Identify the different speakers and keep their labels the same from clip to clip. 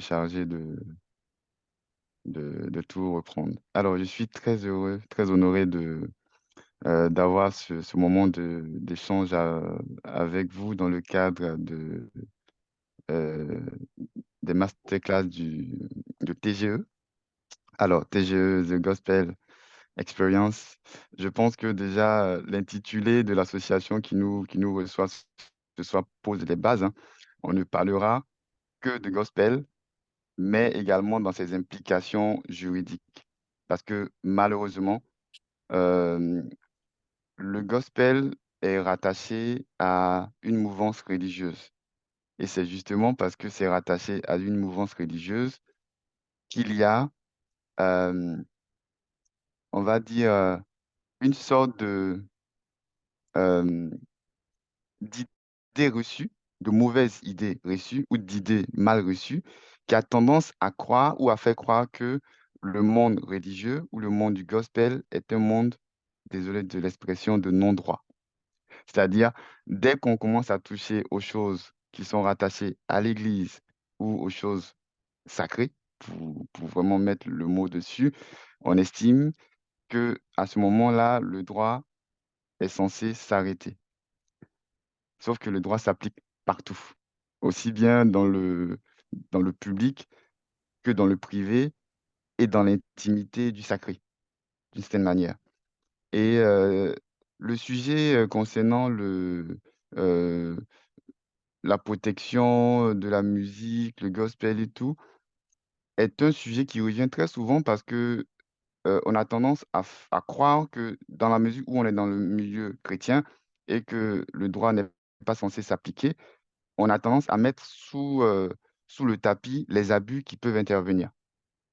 Speaker 1: chargé de tout reprendre. Alors, je suis très heureux, très honoré d'avoir ce moment d'échange avec vous dans le cadre euh, des masterclass de TGE. Alors, TGE, The Gospel Experience, je pense que déjà l'intitulé de l'association qui nous reçoit ce soir pose les bases, hein. On ne parlera que de gospel, mais également dans ses implications juridiques. Parce que malheureusement, euh, le gospel est rattaché à une mouvance religieuse. Et c'est justement parce que c'est rattaché à une mouvance religieuse qu'il y a, euh, on va dire, une sorte euh, d'idées reçues, de mauvaises idées reçues ou d'idées mal reçues, qui a tendance à croire ou à faire croire que le monde religieux ou le monde du gospel est un monde, désolé de l'expression, de non-droit. C'est-à-dire, dès qu'on commence à toucher aux choses qui sont rattachées à l'Église ou aux choses sacrées, pour vraiment mettre le mot dessus, on estime que à ce moment-là, le droit est censé s'arrêter. Sauf que le droit s'applique partout, aussi bien dans le public que dans le privé et dans l'intimité du sacré, d'une certaine manière. Et le sujet concernant euh, la protection de la musique, le gospel et tout, est un sujet qui revient très souvent parce que on a tendance à croire que dans la mesure où on est dans le milieu chrétien et que le droit n'est pas censé s'appliquer, on a tendance à mettre sous le tapis les abus qui peuvent intervenir.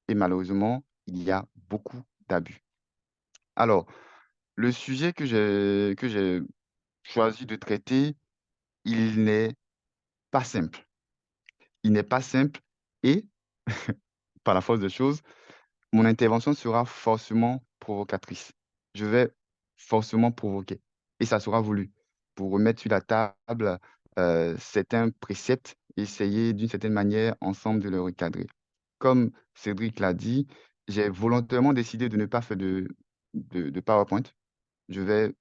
Speaker 1: Et malheureusement, il y a beaucoup d'abus. Alors, le sujet que j'ai choisi de traiter, il n'est pas simple. Il n'est pas simple et, par la force des choses, mon intervention sera forcément provocatrice. Je vais forcément provoquer. Et ça sera voulu pour remettre sur la table certains préceptes, essayer d'une certaine manière ensemble de le recadrer. Comme Cédric l'a dit, j'ai volontairement décidé de ne pas faire de PowerPoint. Je vais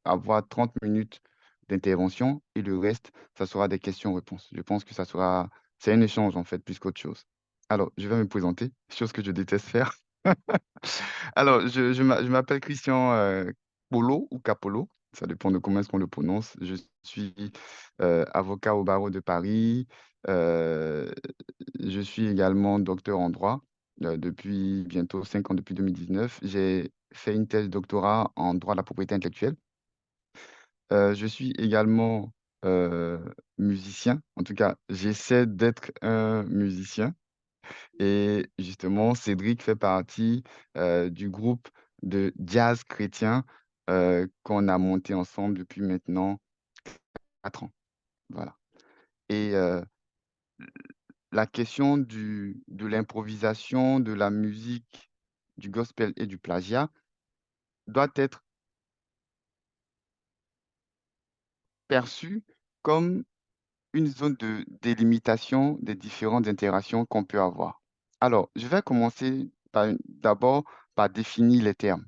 Speaker 1: avoir 30 minutes d'intervention et le reste, ça sera des questions-réponses. Je pense que c'est un échange en fait, plus qu'autre chose. Alors, je vais me présenter, chose que je déteste faire. Alors, je m'appelle Christian Polo ou Capolo, ça dépend de comment est-ce qu'on le prononce. Je suis avocat au barreau de Paris. Euh, je suis également docteur en droit depuis bientôt 5 ans, depuis 2019. J'ai fait une thèse de doctorat en droit de la propriété intellectuelle. Je suis également euh, musicien. En tout cas, j'essaie d'être un musicien. Et justement, Cédric fait partie du groupe de jazz chrétien qu'on a monté ensemble depuis maintenant 4 ans. Voilà. Et la question de l'improvisation, de la musique, du gospel et du plagiat doit être perçue comme une zone de délimitation des différentes interactions qu'on peut avoir. Alors, je vais commencer d'abord par définir les termes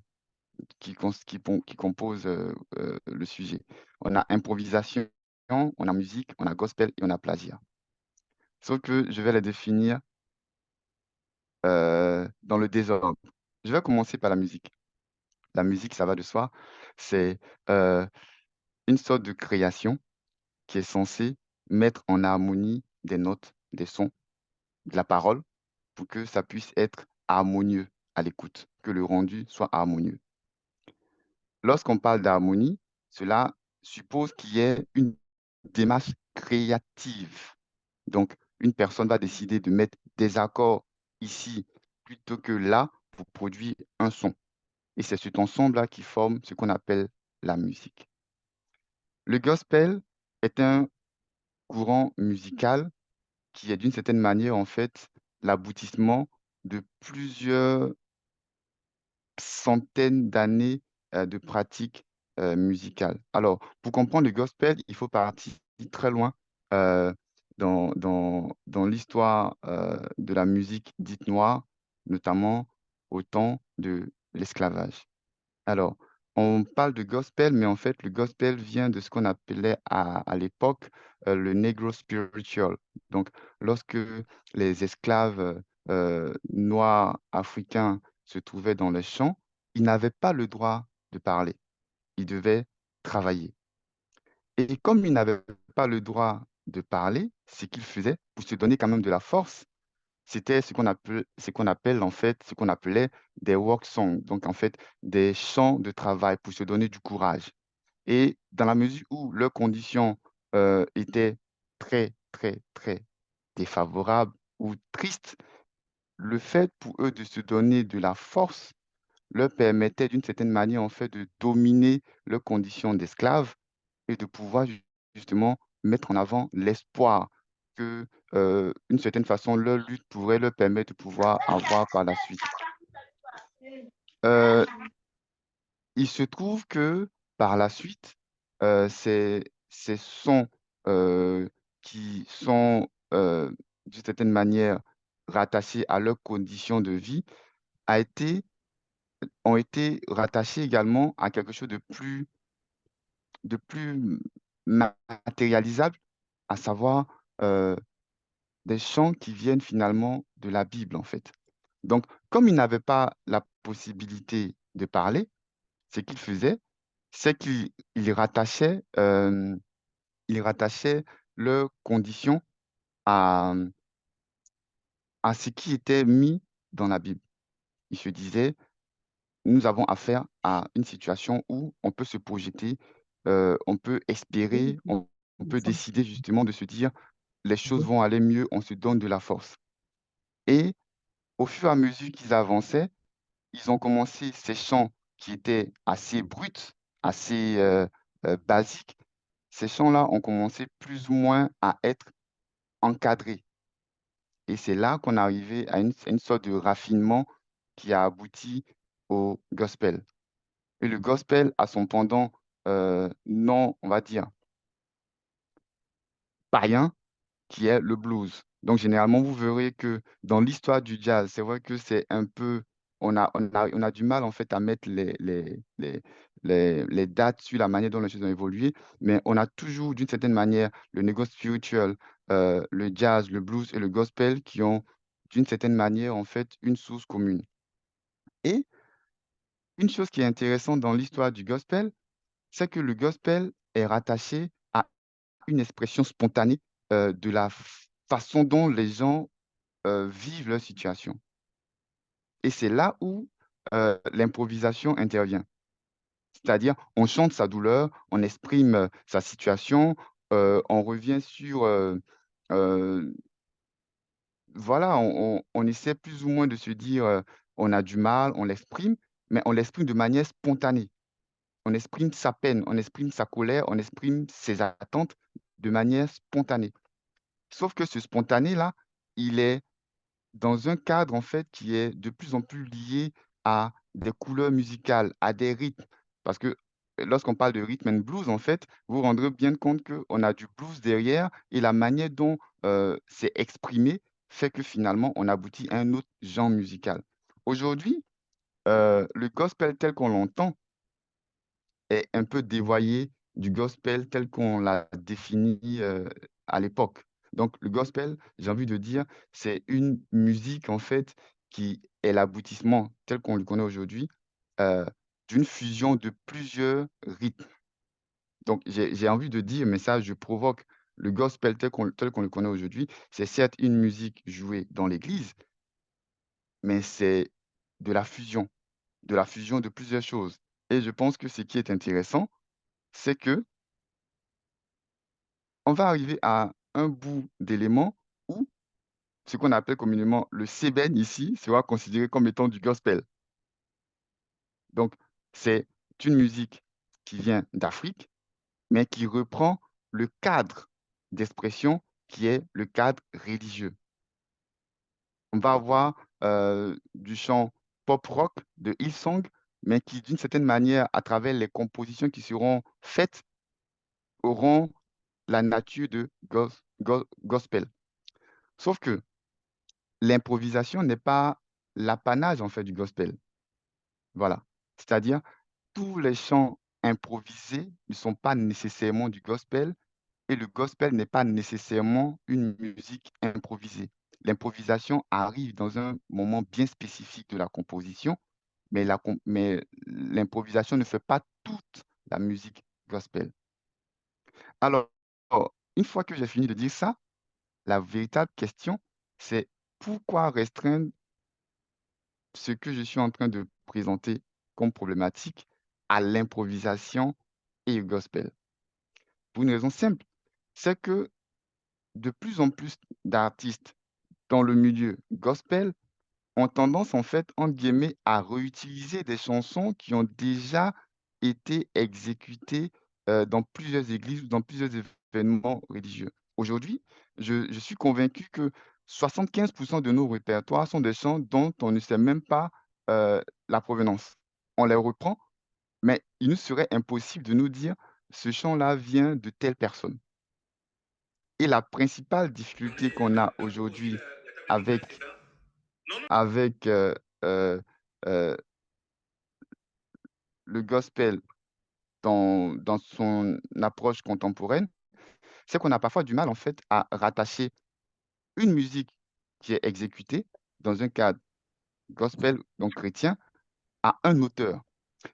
Speaker 1: qui composent le sujet. On a improvisation, on a musique, on a gospel et on a plagiat. Sauf que je vais les définir dans le désordre. Je vais commencer par la musique. La musique, ça va de soi. C'est euh, une sorte de création qui est censée mettre en harmonie des notes, des sons, de la parole, pour que ça puisse être harmonieux à l'écoute, que le rendu soit harmonieux. Lorsqu'on parle d'harmonie, cela suppose qu'il y ait une démarche créative. Donc, une personne va décider de mettre des accords ici plutôt que là pour produire un son. Et c'est cet ensemble-là qui forme ce qu'on appelle la musique. Le gospel est un courant musical qui est d'une certaine manière, en fait, l'aboutissement de plusieurs centaines d'années de pratique musicale. Alors, pour comprendre le gospel, il faut partir très loin euh, dans l'histoire de la musique dite noire, notamment au temps de l'esclavage. Alors, on parle de gospel, mais en fait, le gospel vient de ce qu'on appelait à l'époque le Negro spiritual. Donc, lorsque les esclaves noirs africains se trouvaient dans les champs, ils n'avaient pas le droit de parler. Ils devaient travailler. Et comme ils n'avaient pas le droit de parler, ce qu'ils faisaient pour se donner quand même de la force, c'était ce qu'on appelle en fait, ce qu'on appelait des work songs, donc en fait des chants de travail pour se donner du courage. Et dans la mesure où leurs conditions étaient très, très, très défavorables ou tristes, le fait pour eux de se donner de la force leur permettait d'une certaine manière en fait de dominer leurs conditions d'esclaves et de pouvoir justement mettre en avant l'espoir que, d'une certaine façon, leur lutte pourrait leur permettre de pouvoir avoir par la suite. Euh, il se trouve que par la suite, ces sons qui sont d'une certaine manière rattachés à leurs conditions de vie a été, ont été rattachés également à quelque chose de plus matérialisable, à savoir des chants qui viennent finalement de la Bible, en fait. Donc, comme ils n'avaient pas la possibilité de parler, ce qu'ils faisaient, c'est ils rattachaient leurs conditions à, à ce qui était mis dans la Bible. Ils se disaient, nous avons affaire à une situation où on peut se projeter, on peut espérer, on peut décider justement de se dire, les choses vont aller mieux, on se donne de la force. Et au fur et à mesure qu'ils avançaient, ils ont commencé ces chants qui étaient assez bruts, assez basiques. Ces chants-là ont commencé plus ou moins à être encadrés. Et c'est là qu'on est arrivé à une sorte de raffinement qui a abouti au gospel. Et le gospel a son pendant non, on va dire, païen, qui est le blues. Donc, généralement, vous verrez que dans l'histoire du jazz, c'est vrai que c'est un peu, on a du mal en fait à mettre les dates sur la manière dont les choses ont évolué, mais on a toujours, d'une certaine manière, le négo spiritual, le jazz, le blues et le gospel qui ont, d'une certaine manière, en fait, une source commune. Et une chose qui est intéressante dans l'histoire du gospel, c'est que le gospel est rattaché à une expression spontanée de la façon dont les gens vivent leur situation. Et c'est là où l'improvisation intervient. C'est-à-dire, on chante sa douleur, on exprime sa situation, on revient sur... euh, voilà, on essaie plus ou moins de se dire, on a du mal, on l'exprime, mais on l'exprime de manière spontanée. On exprime sa peine, on exprime sa colère, on exprime ses attentes de manière spontanée. Sauf que ce spontané-là, il est dans un cadre en fait qui est de plus en plus lié à des couleurs musicales, à des rythmes. Parce que lorsqu'on parle de rhythm and blues, en fait, vous vous rendrez bien compte qu'on a du blues derrière et la manière dont c'est exprimé fait que finalement on aboutit à un autre genre musical. Aujourd'hui, le gospel tel qu'on l'entend, est un peu dévoyé du gospel tel qu'on l'a défini à l'époque. Donc, le gospel, j'ai envie de dire, c'est une musique, en fait, qui est l'aboutissement, tel qu'on le connaît aujourd'hui, euh, d'une fusion de plusieurs rythmes. Donc, j'ai envie de dire, mais ça, je provoque le gospel tel qu'on le connaît aujourd'hui. C'est certes une musique jouée dans l'église, mais c'est de la fusion, de la fusion de plusieurs choses. Et je pense que ce qui est intéressant, c'est que on va arriver à un bout d'éléments où ce qu'on appelle communément le sébène ici sera considéré comme étant du gospel. Donc, c'est une musique qui vient d'Afrique, mais qui reprend le cadre d'expression qui est le cadre religieux. On va avoir du chant pop-rock de Hillsong, mais qui, d'une certaine manière, à travers les compositions qui seront faites, auront la nature de gospel. Sauf que l'improvisation n'est pas l'apanage en fait du gospel. Voilà. C'est-à-dire, tous les chants improvisés ne sont pas nécessairement du gospel et le gospel n'est pas nécessairement une musique improvisée. L'improvisation arrive dans un moment bien spécifique de la composition, mais mais l'improvisation ne fait pas toute la musique gospel. Alors, une fois que j'ai fini de dire ça, la véritable question, c'est pourquoi restreindre ce que je suis en train de présenter comme problématique à l'improvisation et au gospel? Pour une raison simple, c'est que de plus en plus d'artistes dans le milieu gospel ont tendance, en fait, entre guillemets, à réutiliser des chansons qui ont déjà été exécutées dans plusieurs églises ou dans plusieurs événements religieux. Aujourd'hui, je suis convaincu que 75% de nos répertoires sont des chants dont on ne sait même pas la provenance. On les reprend, mais il nous serait impossible de nous dire ce chant-là vient de telle personne. Et la principale
Speaker 2: Non, mais
Speaker 1: difficulté qu'on a
Speaker 2: aujourd'hui,
Speaker 1: aujourd'hui
Speaker 2: la caméra en fait fait
Speaker 1: avec,
Speaker 2: ça. Non, non.
Speaker 1: avec euh, euh, le gospel dans son approche contemporaine, c'est qu'on a parfois du mal en fait à rattacher une musique qui est exécutée dans un cadre gospel, donc chrétien, à un auteur.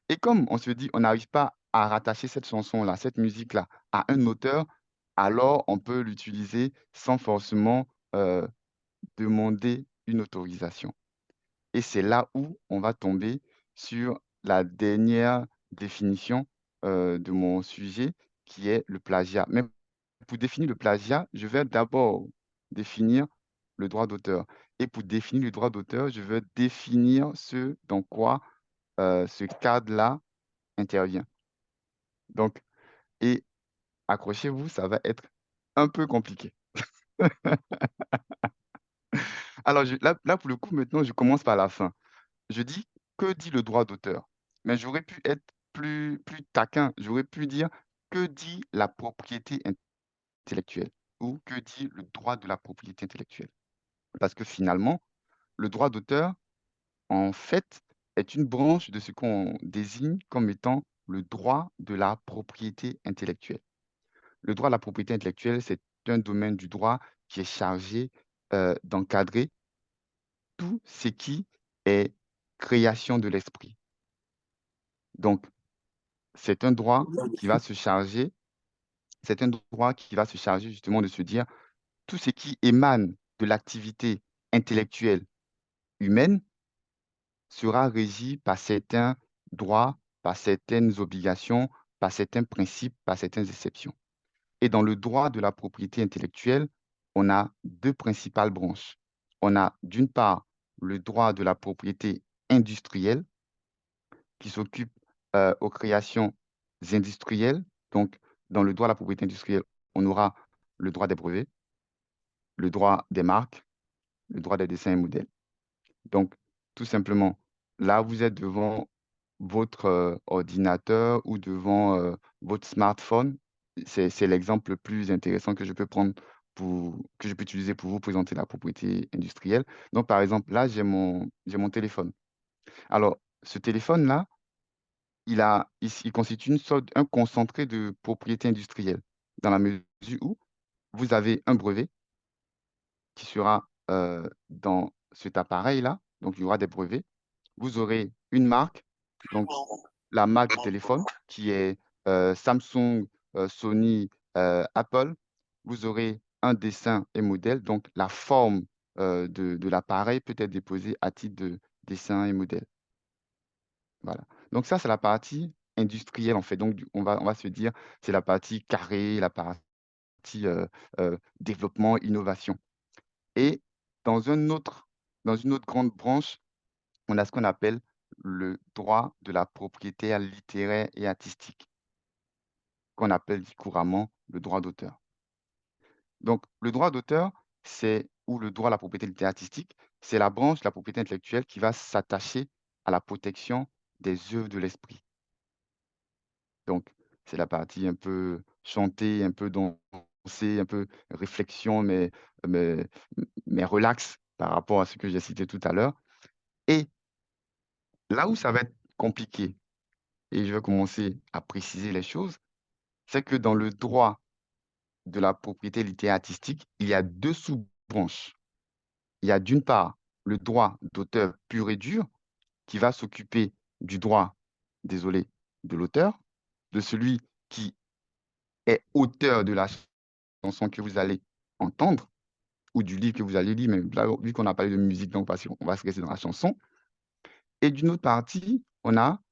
Speaker 1: Et comme on se dit, on n'arrive pas à rattacher cette chanson-là, cette musique-là, à un auteur, alors on peut l'utiliser sans forcément euh, demander une autorisation. Et c'est là où on va tomber sur la dernière définition de mon sujet, qui est le plagiat. Mais pour définir le plagiat, je vais d'abord définir le droit d'auteur. Et pour définir le droit d'auteur, je vais définir ce dans quoi ce cadre-là intervient. Donc, et accrochez-vous, ça va être un peu compliqué. Alors, là, pour le coup, maintenant, je commence par la fin. Je dis, que dit le droit d'auteur? Mais j'aurais pu être plus taquin. J'aurais pu dire, que dit la propriété intellectuelle? Ou que dit le droit de la propriété intellectuelle? Parce que finalement, le droit d'auteur, en fait, est une branche de ce qu'on désigne comme étant le droit de la propriété intellectuelle. Le droit de la propriété intellectuelle, c'est un domaine du droit qui est chargé d'encadrer tout ce qui est création de l'esprit. Donc, c'est un droit qui va se charger, c'est un droit qui va se charger justement de se dire tout ce qui émane de l'activité intellectuelle humaine sera régi par certains droits, par certaines obligations, par certains principes, par certaines exceptions. Et dans le droit de la propriété intellectuelle, on a deux principales branches. On a d'une part le droit de la propriété industrielle qui s'occupe aux créations industrielles. Donc, dans le droit de la propriété industrielle, on aura le droit des brevets, le droit des marques, le droit des dessins et modèles. Donc, tout simplement, là, vous êtes devant votre ordinateur ou devant votre smartphone. C'est l'exemple le plus intéressant que je peux prendre que je peux utiliser pour vous présenter la propriété industrielle. Donc, par exemple, là, j'ai mon téléphone. Alors, ce téléphone-là, il constitue un concentré de propriété industrielle, dans la mesure où vous avez un brevet qui sera dans cet appareil-là, donc il y aura des brevets. Vous aurez une marque, donc la marque du téléphone, qui est Samsung, Sony, Apple. Vous aurez un dessin et modèle, donc la forme de l'appareil peut être déposée à titre de dessin et modèle. Voilà. Donc ça, c'est la partie industrielle, en fait. Donc, on va se dire, c'est la partie carré, la partie développement, innovation. Et dans dans une autre grande branche, on a ce qu'on appelle le droit de la propriété littéraire et artistique, qu'on appelle couramment le droit d'auteur. Donc, le droit d'auteur, ou le droit à la propriété littéraire artistique, c'est la branche de la propriété intellectuelle qui va s'attacher à la protection des œuvres de l'esprit. Donc, c'est la partie un peu chantée, un peu dansante pensée, un peu réflexion, mais, mais relax par rapport à ce que j'ai cité tout à l'heure. Et là où ça va être compliqué, et je vais commencer à préciser les choses, c'est que dans le droit de la propriété littéraire artistique, il y a deux sous-branches. Il y a d'une part le droit d'auteur pur et dur qui va s'occuper du droit, désolé, de l'auteur, de celui qui est auteur de la chanson que vous allez entendre ou du livre que vous allez lire, mais là, vu qu'on a parlé de musique, donc on va se rester dans la chanson. Et d'une autre partie, on a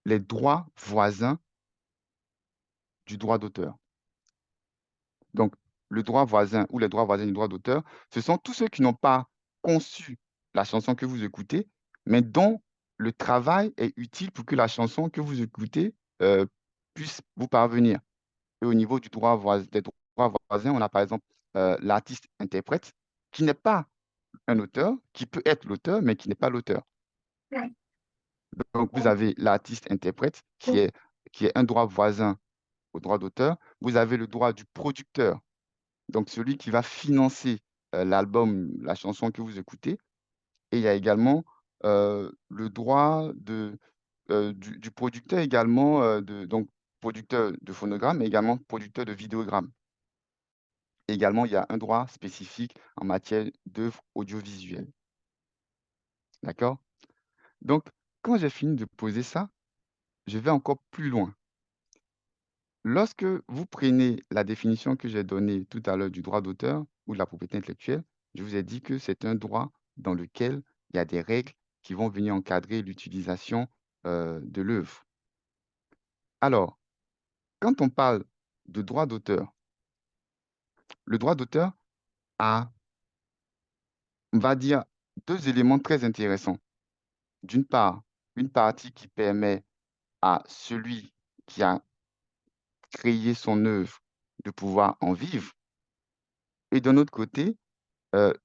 Speaker 1: les droits voisins du droit d'auteur. Donc, le droit voisin ou les droits voisins du droit d'auteur, ce sont tous ceux qui n'ont pas conçu la chanson que vous écoutez, mais dont le travail est utile pour que la chanson que vous écoutez puisse vous parvenir. Et au niveau du droit des droits voisins, on a par exemple l'artiste-interprète, qui n'est pas un auteur, qui peut être l'auteur, mais qui n'est pas l'auteur. Donc, vous avez l'artiste-interprète, qui est un droit voisin au droit d'auteur. Vous avez le droit du producteur, donc celui qui va financer l'album, la chanson que vous écoutez. Et il y a également le droit du producteur également, donc producteur de phonogramme, mais également producteur de vidéogramme. Également, il y a un droit spécifique en matière d'œuvres audiovisuelles. D'accord? Donc, quand j'ai fini de poser ça, je vais encore plus loin. Lorsque vous prenez la définition que j'ai donnée tout à l'heure du droit d'auteur ou de la propriété intellectuelle, je vous ai dit que c'est un droit dans lequel il y a des règles qui vont venir encadrer l'utilisation de l'œuvre. Alors, quand on parle de droit d'auteur, le droit d'auteur a, on va dire, deux éléments très intéressants. D'une part, une partie qui permet à celui qui a créé son œuvre de pouvoir en vivre, et d'un autre côté,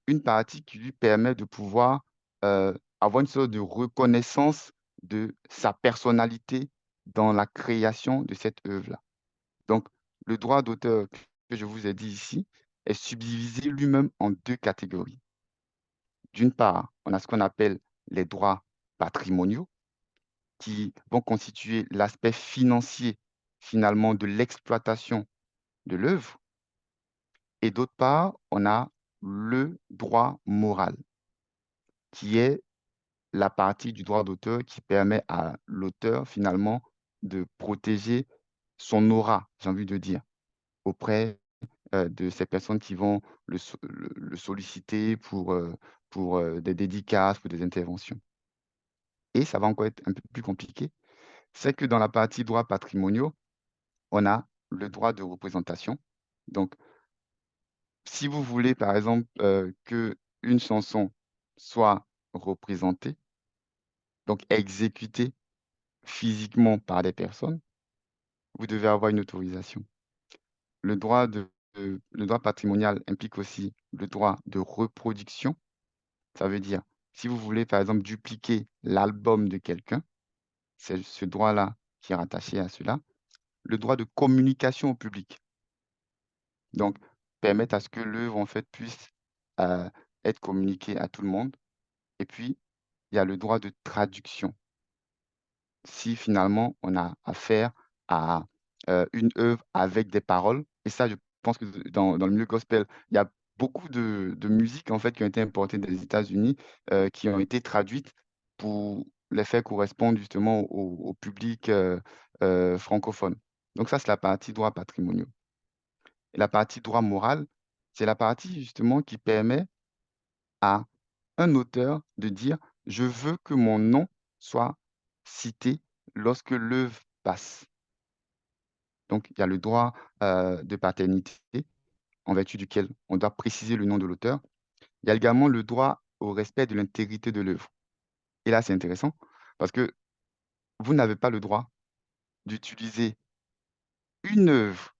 Speaker 1: une partie qui lui permet de pouvoir avoir une sorte de reconnaissance de sa personnalité dans la création de cette œuvre-là. Donc, le droit d'auteur que je vous ai dit ici est subdivisé lui-même en deux catégories. D'une part, on a ce qu'on appelle les droits patrimoniaux qui vont constituer l'aspect financier finalement de l'exploitation de l'œuvre. Et d'autre part, on a le droit moral qui est la partie du droit d'auteur qui permet à l'auteur finalement de protéger son aura, j'ai envie de dire, auprès de ces personnes qui vont le solliciter pour des dédicaces, pour des interventions. Et ça va encore être un peu plus compliqué, c'est que dans la partie droits patrimoniaux, on a le droit de représentation. Donc, si vous voulez, par exemple, que une chanson soit représentée, donc exécutée physiquement par des personnes, vous devez avoir une autorisation. Le droit le droit patrimonial implique aussi le droit de reproduction. Ça veut dire, si vous voulez, par exemple, dupliquer l'album de quelqu'un, c'est ce droit-là qui est rattaché à cela. Le droit de communication au public. Donc, permettre à ce que l'œuvre, en fait, puisse euh, être communiquée à tout le monde. Et puis, il y a le droit de traduction. Si finalement on a affaire à une œuvre avec des paroles. Et ça, je pense que dans le milieu gospel, il y a beaucoup de musiques en fait qui ont été importées des États-Unis, qui ont été traduites pour les faire correspondre justement au public francophone. Donc ça, c'est la partie droit patrimoniaux. Et la partie droit moral, c'est la partie justement qui permet à un auteur de dire, je veux que mon nom soit cité lorsque l'œuvre passe. Donc, il y a le droit de paternité, en vertu duquel on doit préciser le nom de l'auteur. Il y a également le droit au respect de l'intégrité de l'œuvre. Et là, c'est intéressant parce que vous n'avez pas le droit d'utiliser une œuvre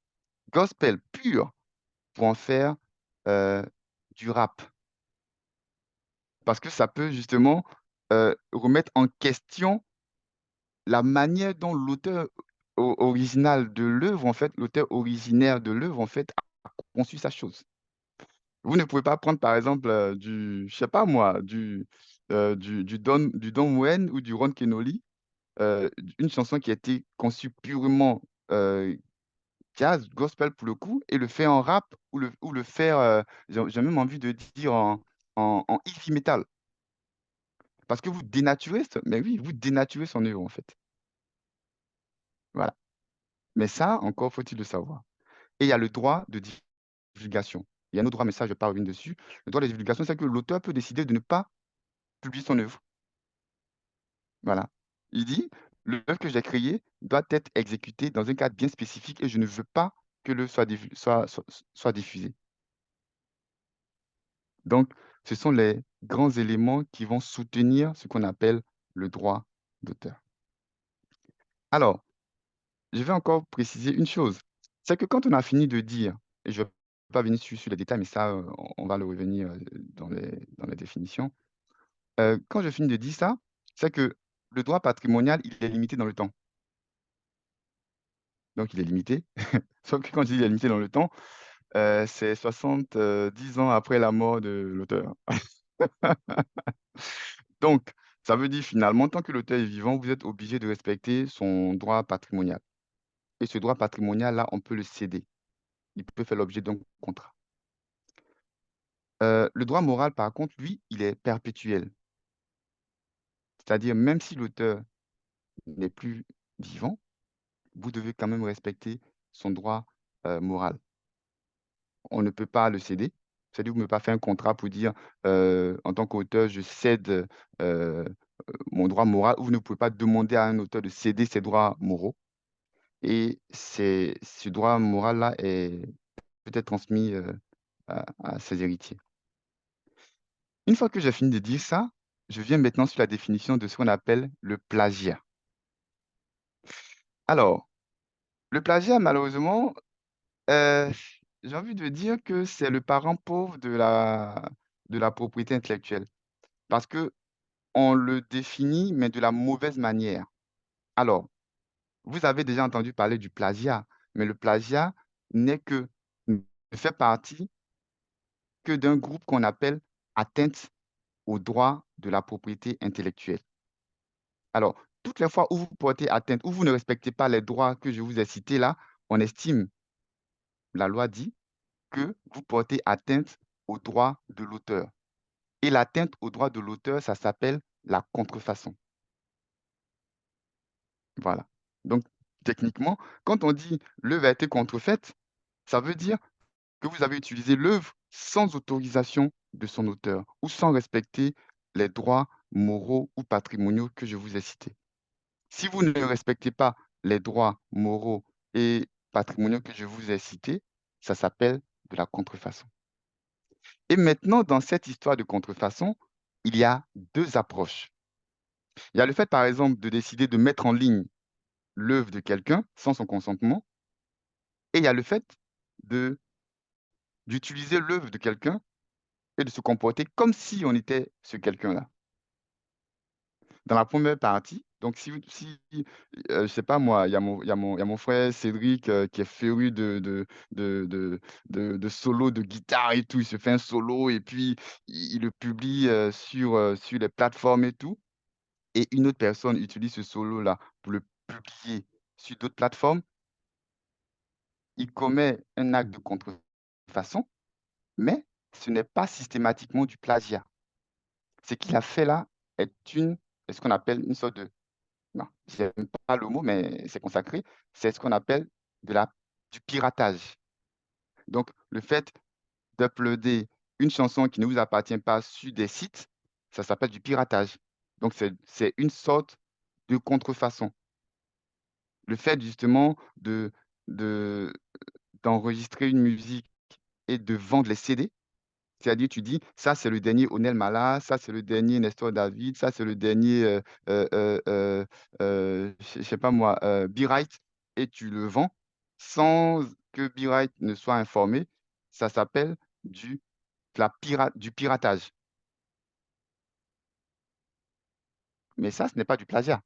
Speaker 1: gospel pure pour en faire euh, du rap. Parce que ça peut justement remettre en question la manière dont l'auteur original de l'œuvre, en fait, l'auteur originaire de l'œuvre, en fait, conçu sa chose. Vous ne pouvez pas prendre, par exemple, je sais pas moi, du Don Moen ou du Ron Kenoly, heu, une chanson qui a été conçue purement, heu, jazz, gospel pour le coup et le faire en rap ou le faire, j'ai même envie de dire en heavy metal. Parce que vous dénaturez ce mais oui, vous dénaturez son œuvre, en fait. Voilà. Mais ça, encore faut-il le savoir. Et il y a le droit de divulgation. Il y a un autre droit, mais ça, je vais pas revenir dessus. Le droit de divulgation, c'est que l'auteur peut décider de ne pas publier son œuvre. Voilà. Il dit: «L'œuvre que j'ai créée doit être exécutée dans un cadre bien spécifique et je ne veux pas que l'œuvre soit diffusée». Donc, ce sont les grands éléments qui vont soutenir ce qu'on appelle le droit d'auteur. Alors, je vais encore préciser une chose, c'est que quand on a fini de dire et je vais pas venir sur les détails, mais ça, on va le revenir, dans les définitions. Quand je finis de dire ça, c'est que le droit patrimonial, il est limité dans le temps. Donc il est limité, sauf que quand je dis il est limité dans le temps, c'est 10 ans après la mort de l'auteur. Donc ça veut dire finalement, tant que l'auteur est vivant, vous êtes obligé de respecter son droit patrimonial et ce droit patrimonial-là, on peut le céder. Il peut faire l'objet d'un contrat. Le droit moral, par contre, lui, il est perpétuel. C'est-à-dire même si l'auteur n'est plus vivant, vous devez quand même respecter son droit, moral. On ne peut pas le céder. C'est-à-dire vous ne pouvez pas faire un contrat pour dire, en tant qu'auteur, je cède, mon droit moral ou vous ne pouvez pas demander à un auteur de céder ses droits moraux et c'est ce droit moral-là est peut-être transmis, à ses héritiers. Une fois que j'ai fini de dire ça, je viens maintenant sur la définition de ce qu'on appelle le plagiat. Alors, le plagiat malheureusement, heu, j'ai envie de dire que c'est le parent pauvre de la propriété intellectuelle. Parce qu'on le définit, mais de la mauvaise manière. Alors, vous avez déjà entendu parler du plagiat, mais le plagiat n'est que ne fait partie que d'un groupe qu'on appelle atteinte aux droits de la propriété intellectuelle. Alors, toutes les fois où vous portez atteinte, où vous ne respectez pas les droits que je vous ai cités là, on estime, la loi dit, que vous portez atteinte aux droits de l'auteur. Et l'atteinte aux droits de l'auteur, ça s'appelle la contrefaçon. Voilà. Donc, techniquement, quand on dit l'œuvre a été contrefaite, ça veut dire que vous avez utilisé l'œuvre sans autorisation de son auteur ou sans respecter les droits moraux ou patrimoniaux que je vous ai cités. Si vous ne respectez pas les droits moraux et patrimoniaux que je vous ai cités, ça s'appelle de la contrefaçon. Et maintenant, dans cette histoire de contrefaçon, il y a deux approches. Il y a le fait, par exemple, de décider de mettre en ligne l'œuvre de quelqu'un sans son consentement et il y a le fait de d'utiliser l'œuvre de quelqu'un et de se comporter comme si on était ce quelqu'un-là. Dans la première partie, donc je sais pas moi, il y a mon frère Cédric, qui est féru de solos de guitare et tout. Il se fait un solo et puis il le publie, sur les plateformes et tout et une autre personne utilise ce solo-là pour le publier sur d'autres plateformes. Il commet un acte de contrefaçon, mais ce n'est pas systématiquement du plagiat. Ce qu'il a fait là est ce qu'on appelle une sorte de non, j'aime pas le mot, mais c'est consacré, c'est ce qu'on appelle de la du piratage. Donc le fait d'uploader une chanson qui ne vous appartient pas sur des sites, ça s'appelle du piratage. Donc c'est une sorte de contrefaçon. Le fait justement de d'enregistrer une musique et de vendre les CD. C'est-à-dire, tu dis: «Ça, c'est le dernier Onel Mala, ça, c'est le dernier Nestor David, ça, c'est le dernier, je sais pas moi, Be-Right» et tu le vends sans que Be-Right ne soit informé. Ça s'appelle du du piratage. Mais ça, ce n'est pas du plagiat.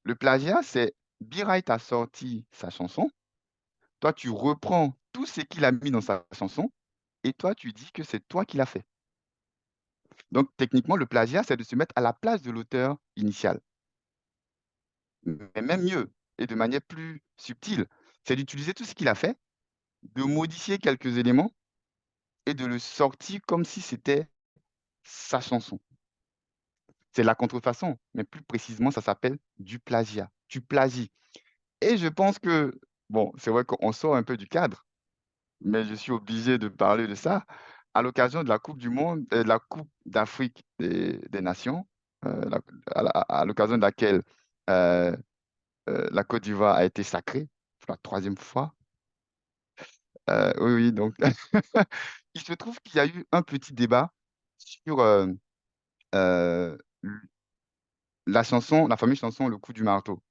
Speaker 1: Le plagiat, c'est Be-Right a sorti sa chanson, Toi, tu reprends tout ce qu'il a mis dans sa chanson et toi, tu dis que c'est toi qui l'as fait. Donc, techniquement, le plagiat, c'est de se mettre à la place de l'auteur initial. Mais même mieux et de manière plus subtile, c'est d'utiliser tout ce qu'il a fait, de modifier quelques éléments et de le sortir comme si c'était sa chanson. C'est de la contrefaçon, mais plus précisément, ça s'appelle du plagiat. Tu plagies. Et je pense que, bon, c'est vrai qu'on sort un peu du cadre, mais je suis obligé de parler de ça. À l'occasion de la Coupe du Monde, de la Coupe d'Afrique des Nations, à l'occasion de laquelle euh, la Côte d'Ivoire a été sacrée pour la troisième fois. Oui, oui, donc il se trouve qu'il y a eu un petit débat sur euh, la chanson, la fameuse chanson Le coup du marteau.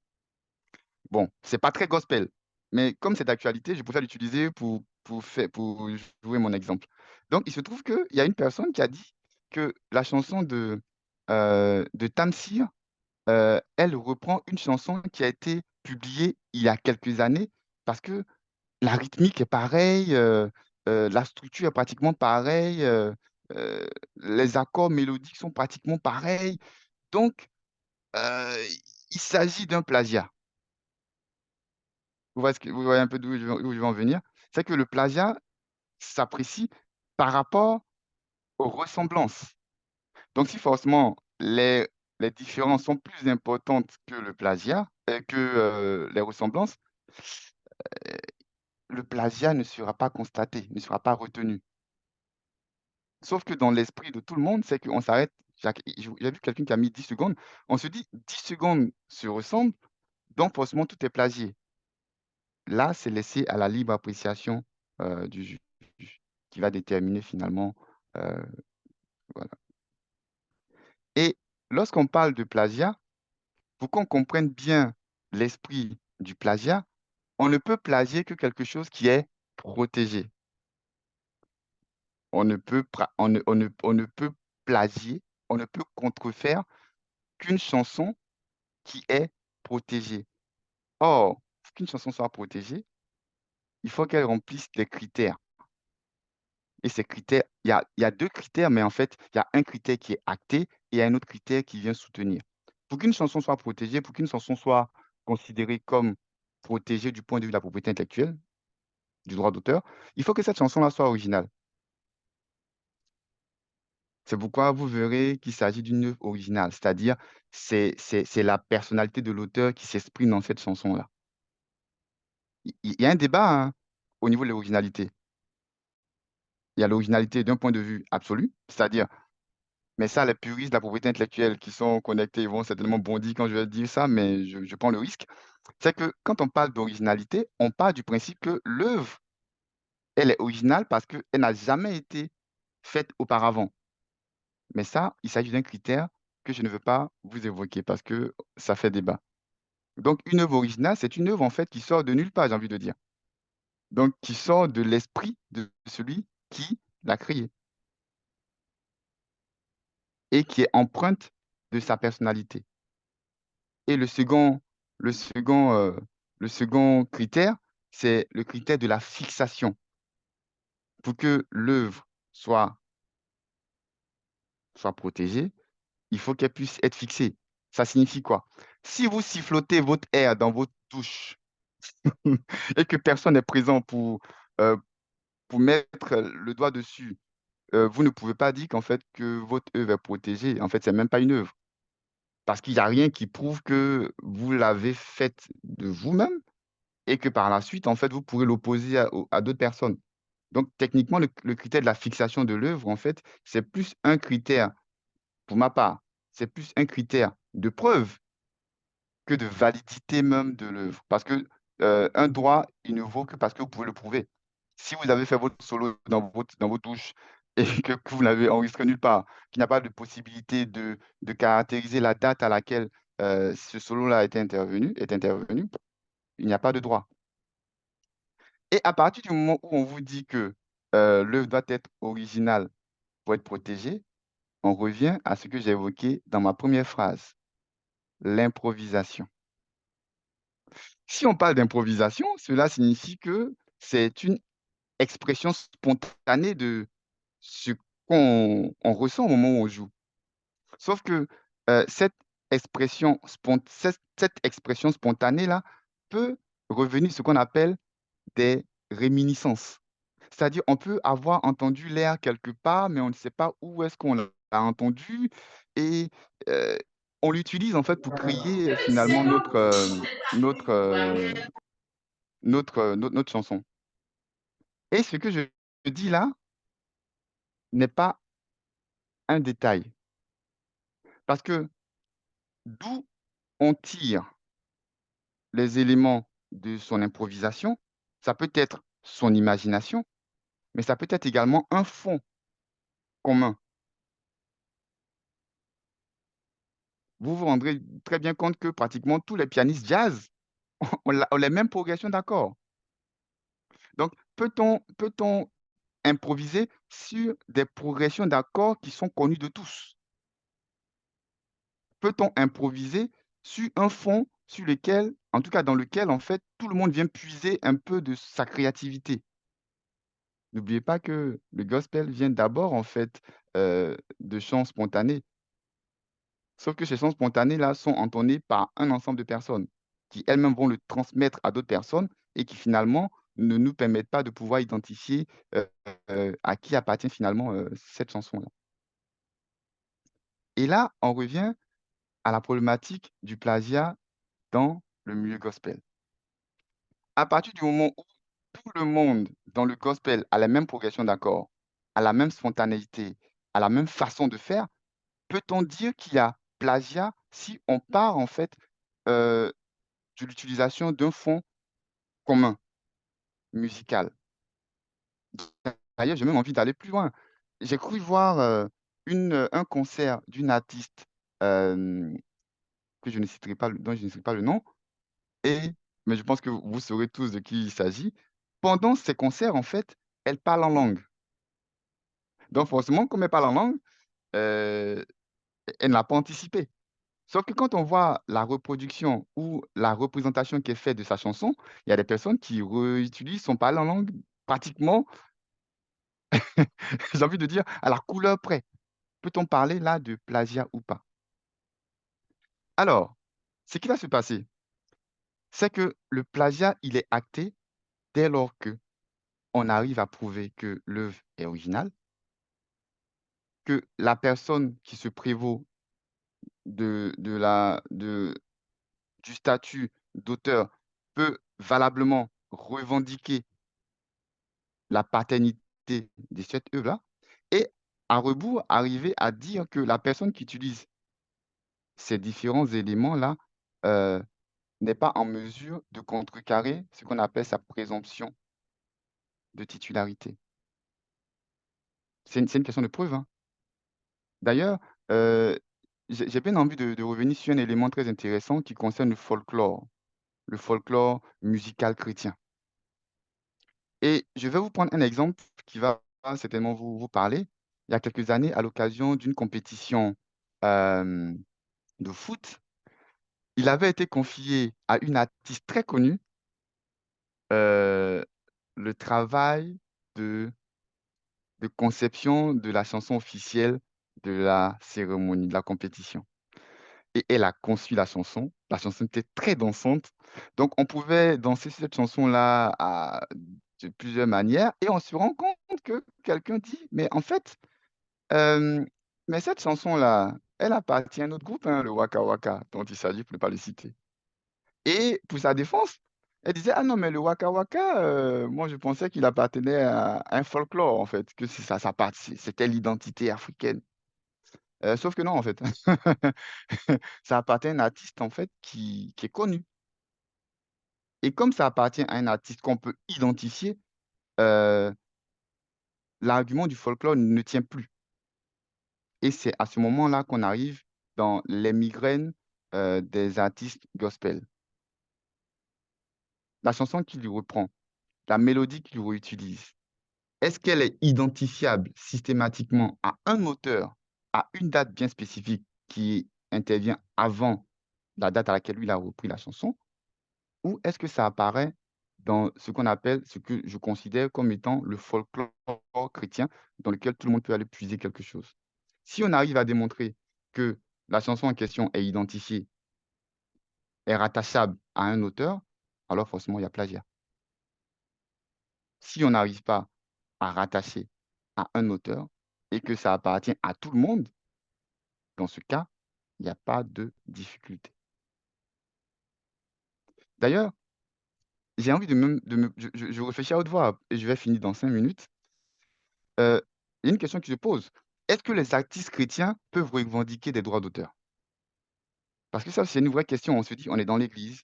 Speaker 1: Bon, c'est pas très gospel, mais comme c'est d'actualité, je préfère l'utiliser pour jouer mon exemple. Donc, il se trouve qu'il y a une personne qui a dit que la chanson de Tamsir, elle reprend une chanson qui a été publiée il y a quelques années parce que la rythmique est pareille, la structure est pratiquement pareille, les accords mélodiques sont pratiquement pareils. Donc, il s'agit d'un plagiat. Vous voyez un peu où je veux en venir? C'est que le plagiat s'apprécie par rapport aux ressemblances. Donc, si forcément les différences sont plus importantes que le plagiat, que les ressemblances, le plagiat ne sera pas constaté, ne sera pas retenu. Sauf que dans l'esprit de tout le monde, c'est qu'on s'arrête. J'ai vu quelqu'un qui a mis 10 secondes. On se dit 10 secondes se ressemblent, donc forcément tout est plagié. Là, c'est laissé à la libre appréciation du juge qui va déterminer finalement. euh, voilà. Et lorsqu'on parle de plagiat, pour qu'on comprenne bien l'esprit du plagiat, on ne peut plagier que quelque chose qui est protégé. On ne peut plagier, on ne peut contrefaire qu'une chanson qui est protégée. Or, pour qu'une chanson soit protégée, il faut qu'elle remplisse des critères. Et ces critères, il y a deux critères, mais en fait, il y a un critère qui est acté et il y a un autre critère qui vient soutenir. Pour qu'une chanson soit protégée, pour qu'une chanson soit considérée comme protégée du point de vue de la propriété intellectuelle, du droit d'auteur, il faut que cette chanson-là soit originale. C'est pourquoi vous verrez qu'il s'agit d'une œuvre originale, c'est-à-dire c'est la personnalité de l'auteur qui s'exprime dans cette chanson-là. Il y a un débat hein, au niveau de l'originalité. Il y a l'originalité d'un point de vue absolu, c'est-à-dire, mais ça, les puristes de la propriété intellectuelle qui sont connectés ils vont certainement bondir quand je vais dire ça, mais je prends le risque. C'est que quand on parle d'originalité, on part du principe que l'œuvre, elle est originale parce qu'elle n'a jamais été faite auparavant. Mais ça, il s'agit d'un critère que je ne veux pas vous évoquer parce que ça fait débat. Donc, une œuvre originale, c'est une œuvre en fait qui sort de nulle part, j'ai envie de dire. Donc, qui sort de l'esprit de celui qui l'a créé et qui est empreinte de sa personnalité. Et le second, le second critère, c'est le critère de la fixation. Pour que l'œuvre soit protégée, il faut qu'elle puisse être fixée. Ça signifie quoi? Si vous sifflotez votre air dans votre douche et que personne n'est présent euh, pour mettre le doigt dessus, vous ne pouvez pas dire qu'en fait que votre œuvre est protégée. En fait, c'est même pas une œuvre. Parce qu'il n'y a rien qui prouve que vous l'avez faite de vous-même et que par la suite, en fait, vous pourrez l'opposer à d'autres personnes. Donc, techniquement, le critère de la fixation de l'œuvre, en fait, c'est plus un critère, pour ma part, c'est plus un critère de preuve que de validité même de l'œuvre. Parce que un droit, il ne vaut que parce que vous pouvez le prouver. Si vous avez fait votre solo dans votre douche et que vous l'avez enregistré nulle part, qu'il n'y a pas de possibilité de caractériser la date à laquelle ce solo-là est intervenu, il n'y a pas de droit. Et à partir du moment où on vous dit que l'œuvre doit être originale pour être protégée, on revient à ce que j'ai évoqué dans ma première phrase, l'improvisation. Si on parle d'improvisation, cela signifie que c'est une expression spontanée de ce qu'on ressent au moment où on joue. Sauf que, cette expression spontanée-là peut revenir ce qu'on appelle des réminiscences. C'est-à-dire, on peut avoir entendu l'air quelque part, mais on ne sait pas où est-ce qu'on l'a entendu et heu, on l'utilise en fait pour créer finalement notre, notre chanson et ce que je dis là n'est pas un détail parce que d'où on tire les éléments de son improvisation, ça peut être son imagination, mais ça peut être également un fond commun. Vous vous rendrez très bien compte que pratiquement tous les pianistes jazz ont les mêmes progressions d'accords. Donc peut-on improviser sur des progressions d'accords qui sont connues de tous? Peut-on improviser sur un fond sur lequel en tout cas dans lequel en fait tout le monde vient puiser un peu de sa créativité? N'oubliez pas que le gospel vient d'abord en fait, de chants spontanés. Sauf que ces chants spontanés-là sont entonnés par un ensemble de personnes qui elles-mêmes vont le transmettre à d'autres personnes et qui finalement ne nous permettent pas de pouvoir identifier, à qui appartient finalement, cette chanson-là. Et là, on revient à la problématique du plagiat dans le milieu gospel. À partir du moment où tout le monde dans le gospel a la même progression d'accords, a la même spontanéité, a la même façon de faire, peut-on dire qu'il y a plagiat si on part en fait, heu, de l'utilisation d'un fond commun, musical? D'ailleurs, j'ai même envie d'aller plus loin. J'ai cru voir, un concert d'une artiste, hem, que je ne citerai pas le dont je ne citerai pas le nom et mais je pense que vous saurez tous de qui il s'agit. Pendant ces concerts, en fait, elle parle en langue. Donc forcément, comme elle parle en langue, heu, elle n'a pas anticipé. Sauf que quand on voit la reproduction ou la représentation qui est faite de sa chanson, il y a des personnes qui réutilisent son parler en langue pratiquement, j'ai envie de dire, à la couleur près. Peut-on parler là de plagiat ou pas? Alors, ce qui va se passer, c'est que le plagiat, il est acté dès lors qu'on arrive à prouver que l'œuvre est originale, que la personne qui se prévaut de du statut d'auteur peut valablement revendiquer la paternité de cette œuvre-là et à rebours, arriver à dire que la personne qui utilise ces différents éléments-là, heu, n'est pas en mesure de contrecarrer ce qu'on appelle sa présomption de titularité. C'est une question de preuve, hein. D'ailleurs, heu, j'ai bien envie de revenir sur un élément très intéressant qui concerne le folklore musical chrétien et je vais vous prendre un exemple qui va certainement vous parler. Il y a quelques années, à l'occasion d'une compétition, hem, de foot, il avait été confié à une artiste très connue, heu, le travail de conception de la chanson officielle de la cérémonie, de la compétition et elle a conçu la chanson. La chanson était très dansante, donc on pouvait danser cette chanson-là de plusieurs manières et on se rend compte que quelqu'un dit: «Mais en fait, mais cette chanson-là, elle appartient à un autre groupe, hein, le Waka Waka», dont il s'agit pour ne pas le citer. Et pour sa défense, elle disait: «Ah non, mais le Waka Waka, moi je pensais qu'il appartenait à un folklore en fait, que c'est ça c'était l'identité africaine». Sauf que non en fait. Ça appartient à un artiste en fait qui est connu et comme ça appartient à un artiste qu'on peut identifier, heu, l'argument du folklore ne tient plus et c'est à ce moment-là qu'on arrive dans les migraines, des artistes gospel. La chanson qu'il reprend, la mélodie qu'il réutilise. Est-ce qu'elle est identifiable systématiquement à un auteur, à une date bien spécifique qui intervient avant la date à laquelle lui il a repris la chanson? ou est-ce que ça apparaît dans ce qu'on appelle, ce que je considère comme étant le folklore chrétien, dans lequel tout le monde peut aller puiser quelque chose? Si on arrive à démontrer que la chanson en question est identifiée, est rattachable à un auteur, alors forcément il y a plagiat. Si on n'arrive pas à rattacher à un auteur et que ça appartient à tout le monde, dans ce cas, il n'y a pas de difficulté. D'ailleurs, j'ai envie je réfléchis à haute voix et je vais finir dans 5 minutes. Il y a une question qui se pose: est-ce que les artistes chrétiens peuvent revendiquer des droits d'auteur? Parce que ça, c'est une vraie question. On se dit: on est dans l'église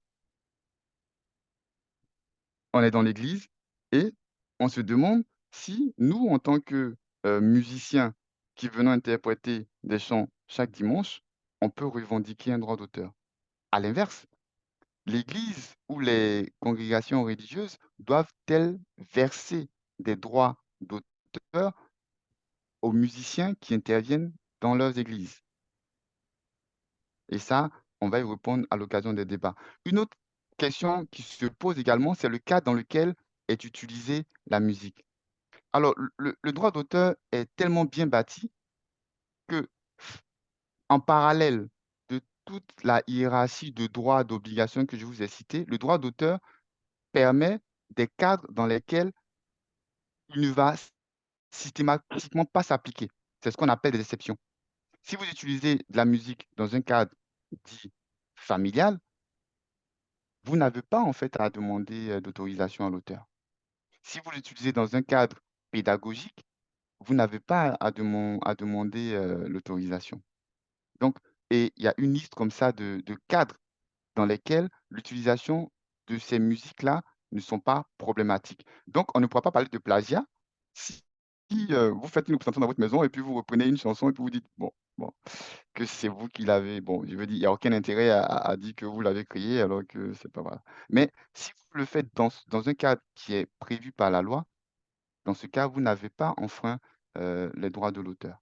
Speaker 1: et on se demande si nous, en tant que, musiciens qui venons interpréter des chants chaque dimanche, on peut revendiquer un droit d'auteur. À l'inverse, l'église ou les congrégations religieuses doivent-elles verser des droits d'auteur aux musiciens qui interviennent dans leurs églises? Et ça, on va y répondre à l'occasion des débats. Une autre question qui se pose également, c'est le cas dans lequel est utilisée la musique. Alors, le droit d'auteur est tellement bien bâti que, en parallèle de toute la hiérarchie de droits, d'obligations que je vous ai citées, le droit d'auteur permet des cadres dans lesquels il ne va systématiquement pas s'appliquer. C'est ce qu'on appelle des exceptions. Si vous utilisez de la musique dans un cadre dit familial, vous n'avez pas en fait à demander, d'autorisation à l'auteur. Si vous l'utilisez dans un cadre pédagogique, vous n'avez pas à demander, l'autorisation. Donc il y a une liste comme ça de cadres dans lesquels l'utilisation de ces musiques-là ne sont pas problématiques. Donc on ne pourra pas parler de plagiat si, vous faites une représentation dans votre maison et puis vous reprenez une chanson et puis vous dites: «Bon, que c'est vous qui l'avez». Bon, je veux dire, il y a aucun intérêt à dire que vous l'avez créé alors que c'est pas vrai. Mais si vous le faites dans un cadre qui est prévu par la loi, dans ce cas, vous n'avez pas enfreint, les droits de l'auteur.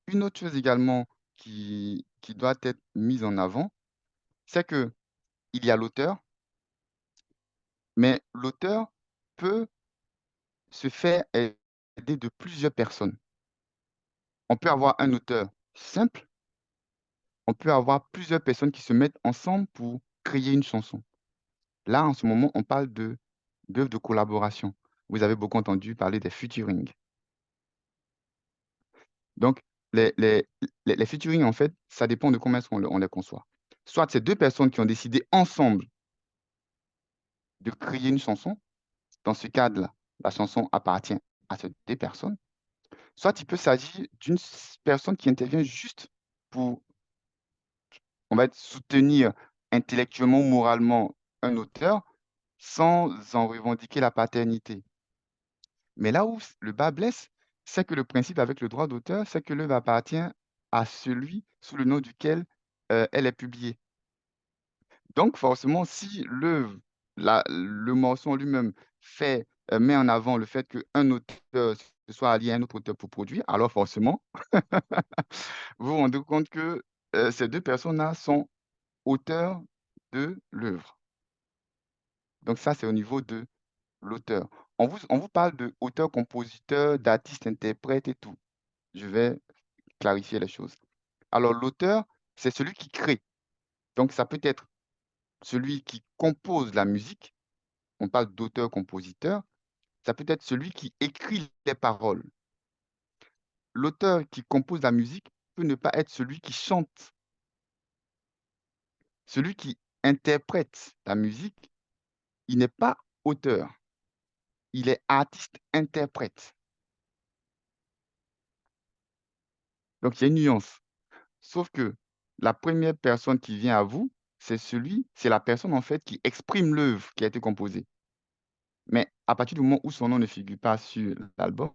Speaker 1: Une autre chose également qui doit être mise en avant, c'est qu'il y a l'auteur, mais l'auteur peut se faire aider de plusieurs personnes. On peut avoir un auteur simple, on peut avoir plusieurs personnes qui se mettent ensemble pour créer une chanson. Là, en ce moment, on parle d'œuvres de collaboration. Vous avez beaucoup entendu parler des featuring. Donc, les featuring, en fait, ça dépend de comment est-ce on les conçoit. Soit c'est 2 personnes qui ont décidé ensemble de créer une chanson. Dans ce cadre-là, la chanson appartient à ces 2 personnes. Soit il peut s'agir d'une personne qui intervient juste pour, on va dire, soutenir intellectuellement ou moralement un auteur, sans en revendiquer la paternité. Mais là où le bas blesse, c'est que le principe avec le droit d'auteur, c'est que l'œuvre appartient à celui sous le nom duquel, elle est publiée. Donc forcément, si le morceau en lui-même met en avant le fait qu'un auteur se soit allié à un autre auteur pour produire, alors forcément, vous vous rendez compte que, ces 2 personnes-là sont auteurs de l'œuvre. Donc ça, c'est au niveau de l'auteur. On vous parle d'auteur, compositeur, d'artiste, interprète et tout. Je vais clarifier les choses. Alors l'auteur, c'est celui qui crée. Donc ça peut être celui qui compose la musique, on parle d'auteur-compositeur, ça peut être celui qui écrit les paroles. L'auteur qui compose la musique peut ne pas être celui qui chante. Celui qui interprète la musique, il n'est pas auteur, il est artiste-interprète. Donc il y a une nuance. Sauf que la première personne qui vient à vous, c'est la personne en fait qui exprime l'œuvre qui a été composée. Mais à partir du moment où son nom ne figure pas sur l'album,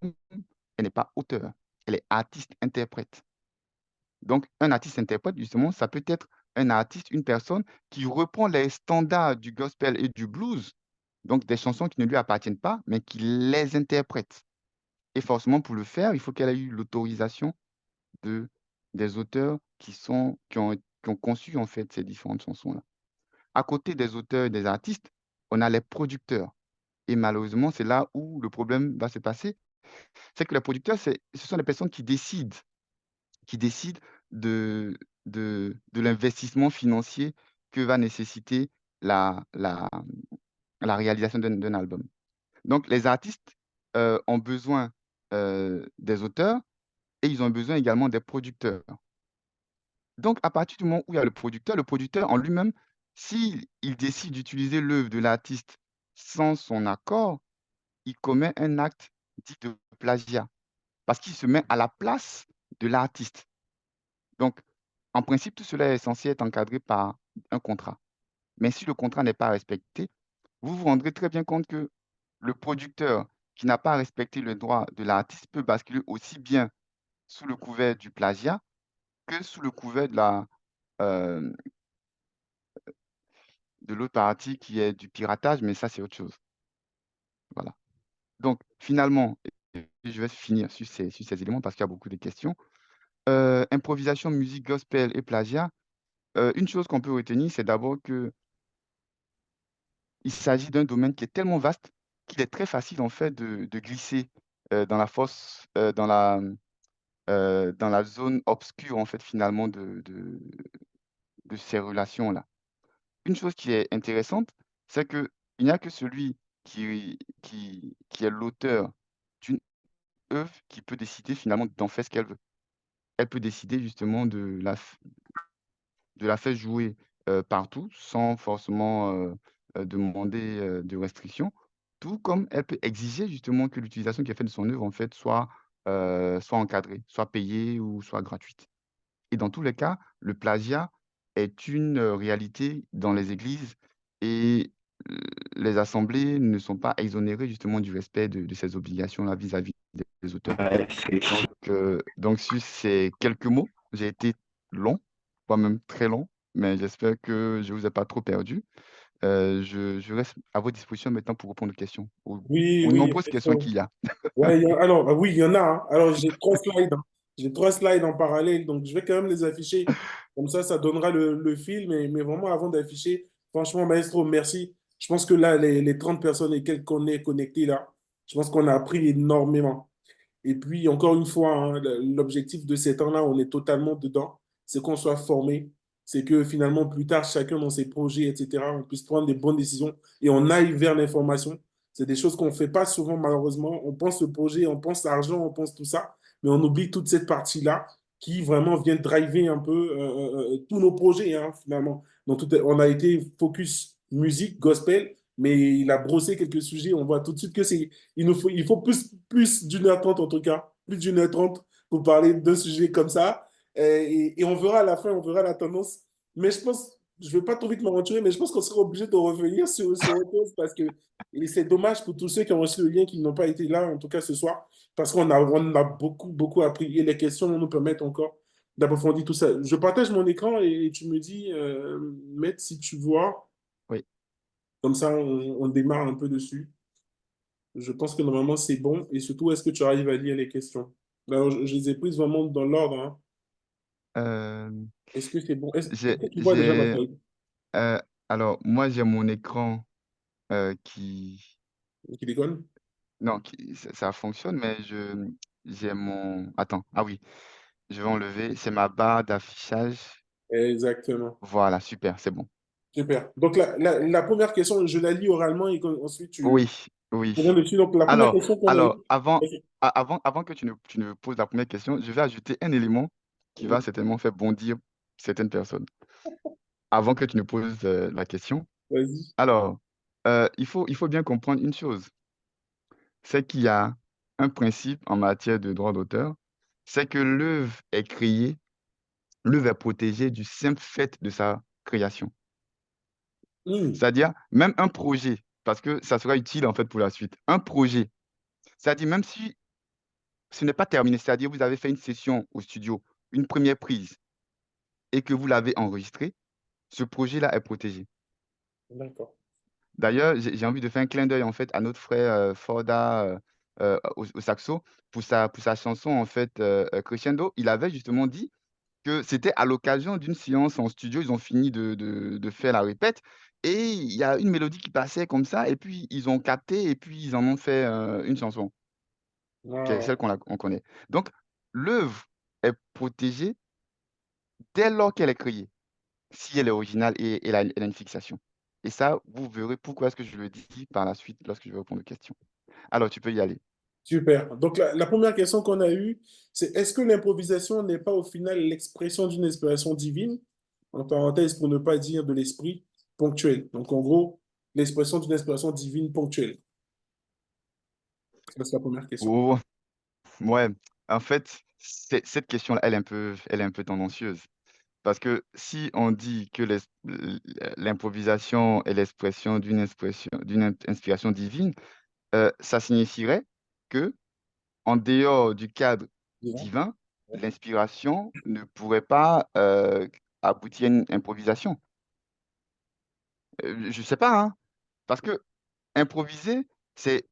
Speaker 1: elle n'est pas auteur, elle est artiste-interprète. Donc un artiste-interprète, justement, ça peut être un artiste, une personne qui reprend les standards du gospel et du blues, donc des chansons qui ne lui appartiennent pas, mais qui les interprète. Et forcément, pour le faire, il faut qu'elle ait eu l'autorisation de des auteurs qui ont conçu, en fait, ces différentes chansons-là. à côté des auteurs et des artistes, on a les producteurs. Et malheureusement, c'est là où le problème va se passer. C'est que les producteurs, ce sont les personnes qui décident de, de l'investissement financier que va nécessiter la, la, la réalisation d'un album. Donc, les artistes ont besoin des auteurs et ils ont besoin également des producteurs. Donc, à partir du moment où il y a le producteur en lui-même, s'il il décide d'utiliser l'œuvre de l'artiste sans son accord, il commet un acte dit de plagiat parce qu'il se met à la place de l'artiste. Donc, en principe, tout cela est censé être encadré par un contrat. Mais si le contrat n'est pas respecté, vous vous rendrez très bien compte que le producteur qui n'a pas respecté le droit de l'artiste peut basculer aussi bien sous le couvert du plagiat que sous le couvert euh, de l'autre partie qui est du piratage, mais ça, c'est autre chose. Voilà. Donc, finalement, et je vais finir sur ces éléments parce qu'il y a beaucoup de questions. Improvisation, musique, gospel et plagiat. Une chose qu'on peut retenir, c'est d'abord qu'il s'agit d'un domaine qui est tellement vaste qu'il est très facile, en fait, de glisser dans la fosse, dans la zone obscure, en fait, finalement, de ces relations-là. Une chose qui est intéressante, c'est qu'il n'y a que celui qui est l'auteur d'une œuvre qui peut décider finalement d'en faire ce qu'elle veut. Elle peut décider justement de la faire jouer partout sans forcément demander de restrictions, tout comme elle peut exiger justement que l'utilisation qui est faite de son œuvre en fait soit encadrée, soit payée ou soit gratuite. Et dans tous les cas, le plagiat est une réalité dans les églises et les assemblées ne sont pas exonérées justement du respect de ces obligations-là vis-à-vis des auteurs.
Speaker 2: Ouais,
Speaker 1: Donc sur ces quelques mots, j'ai été long, voire même très long, mais j'espère que je ne vous ai pas trop perdu. Je reste à votre disposition maintenant pour répondre aux questions,
Speaker 3: Oui,
Speaker 1: aux
Speaker 3: oui.
Speaker 1: nombreuses questions qu'il y a.
Speaker 3: Ouais, alors, oui, il y en a, hein. Alors, j'ai 3 slides, hein. J'ai 3 slides en parallèle, donc je vais quand même les afficher. Comme ça donnera le fil. Mais vraiment, avant d'afficher, franchement, Maestro, merci. Je pense que là, les 30 personnes et quelques qu'on est connectés là, je pense qu'on a appris énormément. Et puis, encore une fois, hein, l'objectif de ces temps-là, on est totalement dedans, c'est qu'on soit formé, c'est que finalement, plus tard, chacun dans ses projets, etc., on puisse prendre des bonnes décisions et on aille vers l'information. C'est des choses qu'on ne fait pas souvent, malheureusement. On pense le projet, on pense l'argent, on pense tout ça, mais on oublie toute cette partie-là qui vraiment vient driver un peu tous nos projets, hein, finalement. Donc, on a été focus musique, gospel, mais il a brossé quelques sujets. On voit tout de suite que il faut plus d'1h30 en tout cas, plus d'1h30 pour parler d'un sujet comme ça. Et on verra à la fin, on verra la tendance. Mais je pense, je ne vais pas trop vite m'aventurer, mais je pense qu'on sera obligé de revenir sur autre chose parce que et c'est dommage pour tous ceux qui ont reçu le lien qui n'ont pas été là, en tout cas ce soir, parce qu'on a beaucoup, beaucoup appris et les questions nous permettent encore d'approfondir tout ça. Je partage mon écran et tu me dis, Maître, si tu vois,
Speaker 1: Oui.
Speaker 3: comme ça on démarre un peu dessus. Je pense que normalement, c'est bon. Et surtout, est-ce que tu arrives à lire les questions? Alors, je les ai prises vraiment dans l'ordre, hein.
Speaker 1: Euh,
Speaker 3: Est-ce que c'est bon? Est-ce
Speaker 1: j'ai,
Speaker 3: est-ce que tu vois déjà ma
Speaker 1: j'ai,
Speaker 3: feuille
Speaker 1: euh, alors, moi, j'ai mon écran qui,
Speaker 3: qui déconne?
Speaker 1: non, ça fonctionne, mais j'ai mon, attends, ah oui, je vais enlever, c'est ma barre d'affichage.
Speaker 3: Exactement.
Speaker 1: Voilà, super, c'est bon.
Speaker 3: Super. Donc, la première question, je la lis oralement et ensuite
Speaker 1: Oui,
Speaker 3: tu
Speaker 1: oui.
Speaker 3: reviens dessus. Donc, la première
Speaker 1: Alors,
Speaker 3: question qu'on a
Speaker 1: alors
Speaker 3: eue.
Speaker 1: avant que tu ne poses la première question, je vais ajouter un élément qui va certainement faire bondir certaines personnes. Avant que tu ne poses la question.
Speaker 3: Vas-y.
Speaker 1: Alors, il faut bien comprendre une chose, c'est qu'il y a un principe en matière de droit d'auteur, c'est que l'œuvre est créée, l'œuvre est protégée du simple fait de sa création.
Speaker 3: Hmm.
Speaker 1: C'est-à-dire, même un projet, parce que ça sera utile en fait pour la suite, un projet, c'est-à-dire même si ce n'est pas terminé, c'est-à-dire vous avez fait une session au studio, une première prise, et que vous l'avez enregistré, ce projet-là est protégé.
Speaker 3: D'accord.
Speaker 1: D'ailleurs, j'ai envie de faire un clin d'œil en fait à notre frère Forda au saxo pour sa chanson en fait Crescendo. Il avait justement dit que c'était à l'occasion d'une séance en studio, ils ont fini de faire la répète et il y a une mélodie qui passait comme ça et puis ils ont capté et puis ils en ont fait, une chanson, qui est
Speaker 3: Wow.
Speaker 1: celle qu'on connaît. Donc l'œuvre est protégée dès lors qu'elle est créée, si elle est originale et elle a une fixation. Et ça, vous verrez pourquoi est-ce que je le dis par la suite lorsque je vais répondre aux questions. Alors tu peux y aller.
Speaker 3: Super. Donc, la première question qu'on a eue, c'est est-ce que l'improvisation n'est pas au final l'expression d'une inspiration divine, en parenthèse pour ne pas dire de l'esprit ponctuel. Donc, en gros, l'expression d'une inspiration divine ponctuelle. Ça, c'est la première question.
Speaker 1: Oh, ouais, en fait, cette question-là, elle est un peu tendancieuse. Parce que si on dit que l'improvisation est l'expression d'une inspiration divine, ça signifierait que, en dehors du cadre
Speaker 3: Bien.
Speaker 1: divin, l'inspiration ne pourrait pas aboutir à une improvisation. Je ne sais pas, hein, parce que improviser, c'est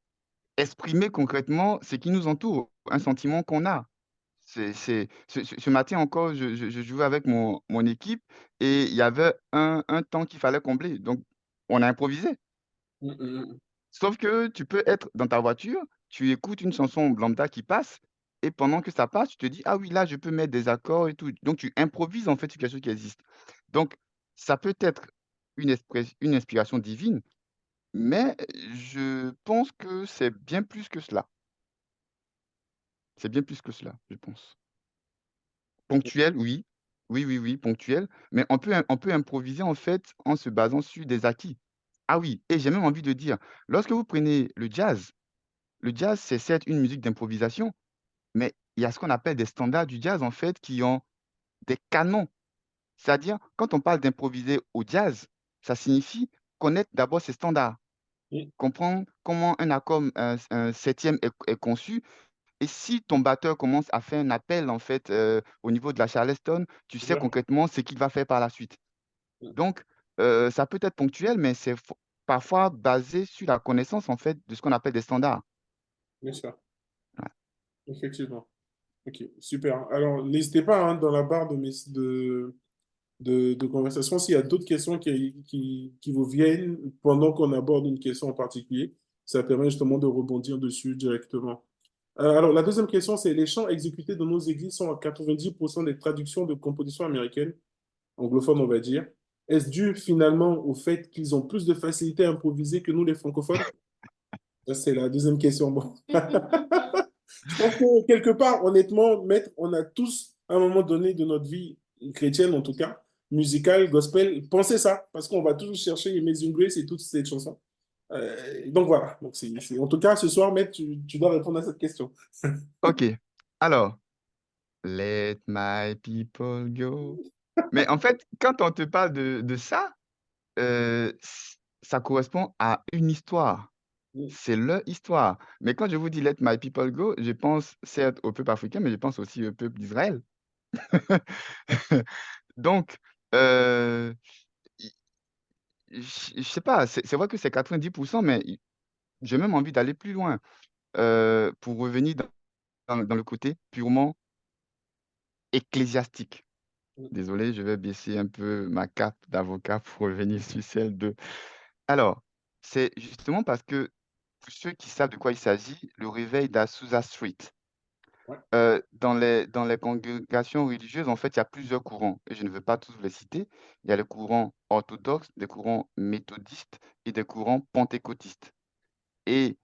Speaker 1: exprimer concrètement ce qui nous entoure, un sentiment qu'on a. Ce matin encore, je jouais avec mon équipe et il y avait un temps qu'il fallait combler. Donc, on a improvisé.
Speaker 3: Mm, mm,
Speaker 1: Sauf que tu peux être dans ta voiture, tu écoutes une chanson lambda qui passe et pendant que ça passe, tu te dis: «Ah oui, là, je peux mettre des accords et tout». Donc tu improvises en fait sur quelque chose qui existe. Donc ça peut être une inspiration divine, mais je pense que c'est bien plus que cela. C'est bien plus que cela, je pense. Ponctuel, oui. Oui, oui, oui, ponctuel, mais on peut improviser, en fait, en se basant sur des acquis. Ah oui, et j'ai même envie de dire, lorsque vous prenez le jazz, c'est certes une musique d'improvisation, mais il y a ce qu'on appelle des standards du jazz, en fait, qui ont des canons. C'est-à-dire, quand on parle d'improviser au jazz, ça signifie connaître d'abord ses standards,
Speaker 3: mm.
Speaker 1: comprendre comment un accord, un 7e est conçu. Et si ton batteur commence à faire un appel, en fait, au niveau de la charleston, tu sais
Speaker 3: Bien.
Speaker 1: concrètement ce qu'il va faire par la suite.
Speaker 3: Mm.
Speaker 1: Donc, ça peut être ponctuel, mais c'est parfois basé sur la connaissance, en fait, de ce qu'on appelle des standards.
Speaker 3: Bien sûr.
Speaker 1: Ouais.
Speaker 3: Effectivement. OK. Super. Alors, n'hésitez pas hein, dans la barre de conversation s'il y a d'autres questions qui vous viennent pendant qu'on aborde une question en particulier. Ça permet justement de rebondir dessus directement. Alors, la deuxième question, c'est les chants exécutés dans nos églises sont à 90% des traductions de compositions américaines, anglophones, on va dire. Est-ce dû finalement au fait qu'ils ont plus de facilité à improviser que nous, les francophones? Ça, c'est la deuxième question. Bon. Je pense que quelque part, honnêtement, maître, on a tous, à un moment donné de notre vie chrétienne, en tout cas, musicale, gospel, pensez ça, parce qu'on va toujours chercher Amazing Grace et toutes ces chansons. Donc voilà. Donc en tout cas, ce soir, maître, tu dois répondre à cette question.
Speaker 1: OK. Alors, let my people go. Mais en fait, quand on te parle de ça, ça correspond à une histoire. C'est leur histoire. Mais quand je vous dis: «Let my people go», je pense certes au peuple africain, mais je pense aussi au peuple d'Israël. Donc, heu, i je sais pas, c'est vrai que c'est 90, mais j'ai même envie d'aller plus loin, pour revenir dans le côté purement ecclésiastique. Désolé, je vais baisser un peu ma cape d'avocat pour revenir sur celle de alors, c'est justement parce que pour ceux qui savent de quoi il s'agit, le réveil d'Azusa Street.
Speaker 3: Ouais.
Speaker 1: Dans les congrégations religieuses, en fait, il y a plusieurs courants et je ne veux pas tous vous les citer. Il y a les courants orthodoxes, des courants méthodistes et des courants pentecôtistes. Et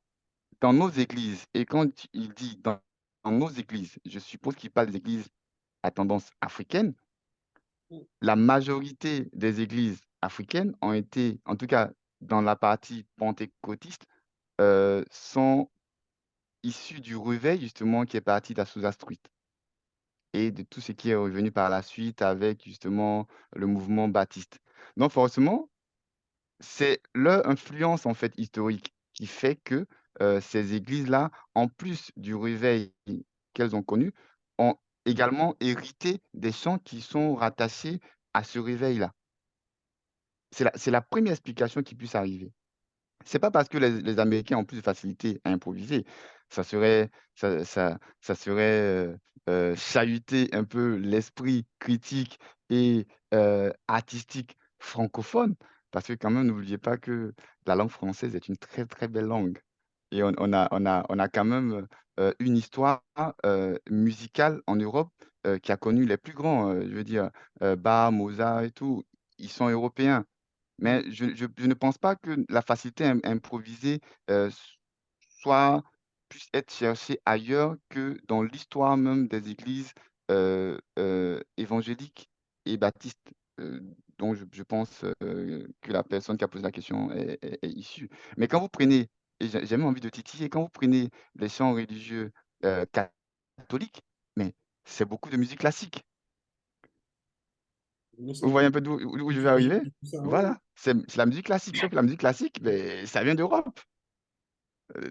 Speaker 1: dans nos églises, et quand il dit dans nos églises, je suppose qu'il parle des églises à tendance africaine. La majorité des églises africaines ont été, en tout cas dans la partie pentecôtiste, sont issues du réveil justement qui est parti d'Azusa Street. Et de tout ce qui est revenu par la suite avec justement le mouvement baptiste. Donc forcément, c'est leur influence en fait historique qui fait que, ces églises-là, en plus du réveil qu'elles ont connu, ont également hérité des chants qui sont rattachés à ce réveil-là. C'est la première explication qui puisse arriver. C'est pas parce que les Américains ont plus de facilité à improviser. Ça serait, chahuter un peu l'esprit critique et artistique francophone. Parce que quand même, n'oubliez pas que la langue française est une très, très belle langue. Et on a quand même une histoire musicale en Europe qui a connu les plus grands. Je veux dire, Bach, Mozart et tout, ils sont européens. Mais je ne pense pas que la facilité à improviser soit puisse être cherchée ailleurs que dans l'histoire même des églises évangéliques et baptistes, dont je pense que la personne qui a posé la question est issue. Mais quand vous prenez, et j'ai même envie de titiller, quand vous prenez les chants religieux catholiques, mais c'est beaucoup de musique classique.
Speaker 3: Mais c'est
Speaker 1: Vous
Speaker 3: tout.
Speaker 1: voyez un peu d'où je vais
Speaker 3: Oui,
Speaker 1: arriver?
Speaker 3: c'est ça, oui.
Speaker 1: Voilà, c'est la musique classique, sauf que la musique classique, ben, ça vient d'Europe.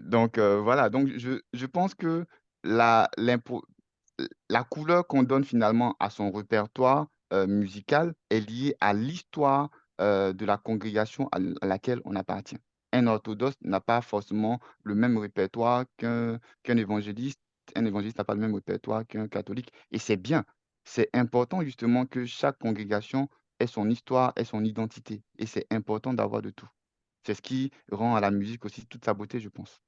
Speaker 1: Donc voilà, donc je pense que l'impro la couleur qu'on donne finalement à son répertoire, musical est liée à l'histoire, de la congrégation à laquelle on appartient. Un orthodoxe n'a pas forcément le même répertoire qu'un évangéliste. Un évangéliste n'a pas le même répertoire qu'un catholique et c'est bien. C'est important justement que chaque congrégation ait son histoire, ait son identité et c'est important d'avoir de tout. C'est ce qui rend à la musique aussi toute sa beauté, je pense.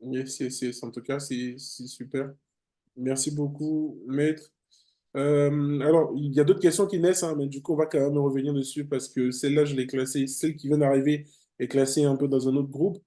Speaker 3: Mais en tout cas, c'est super. Merci beaucoup, maître. Alors, il y a d'autres questions qui naissent, hein, mais du coup, on va quand même revenir dessus parce que celle-là, je l'ai classée. Celle qui vient d'arriver est classée un peu dans un autre groupe.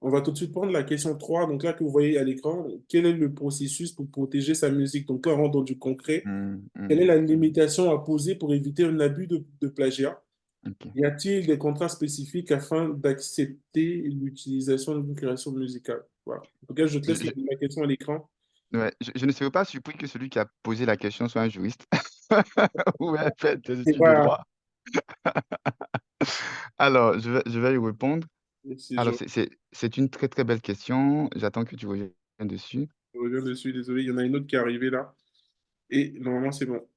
Speaker 3: On va tout de suite prendre la question 3. Donc là, que vous voyez à l'écran, quel est le processus pour protéger sa musique? Donc là, on rentre dans du concret.
Speaker 1: Mmh,
Speaker 3: Quelle est
Speaker 1: mmh,
Speaker 3: la
Speaker 1: mmh.
Speaker 3: limitation à poser pour éviter un abus de plagiat?
Speaker 1: OK.
Speaker 3: Y a-t-il des contrats spécifiques afin d'accepter l'utilisation d'une création musicale? Voilà. En tout cas, je te laisse
Speaker 1: Je
Speaker 3: la question à l'écran.
Speaker 1: ouais, je ne serais pas surpris que celui qui a posé la question soit un juriste ou ait fait des
Speaker 3: Et
Speaker 1: études de
Speaker 3: voilà.
Speaker 1: droit. Alors, je vais y répondre.
Speaker 3: Merci,
Speaker 1: Alors,
Speaker 3: je
Speaker 1: c'est une très, très belle question. J'attends que tu reviennes dessus.
Speaker 3: reviens dessus. Désolé, il y en a une autre qui est arrivée là. Et normalement, c'est bon.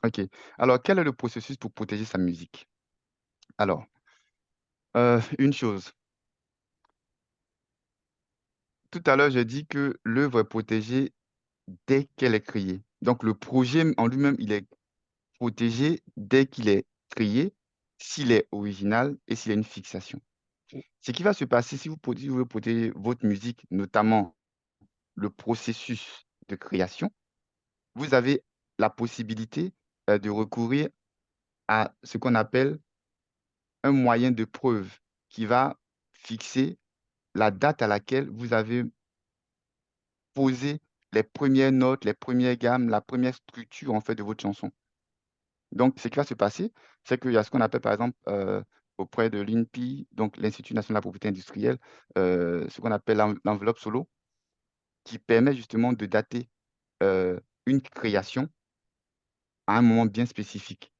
Speaker 1: OK. Alors, quel est le processus pour protéger sa musique? Alors, une chose, tout à l'heure, j'ai dit que l'œuvre est protégée dès qu'elle est créée. Donc le projet en lui-même, il est protégé dès qu'il est créé, s'il est original et s'il y a une fixation. Ce qui va se passer si si vous voulez protéger votre musique, notamment le processus de création, vous avez la possibilité, de recourir à ce qu'on appelle un moyen de preuve qui va fixer la date à laquelle vous avez posé les premières notes, les premières gammes, la première structure, en fait, de votre chanson. Donc, ce qui va se passer, c'est qu'il y a ce qu'on appelle, par exemple, auprès de l'INPI, donc l'Institut national de la propriété industrielle, ce qu'on appelle l'enveloppe solo, qui permet justement de dater une création à un moment bien spécifique.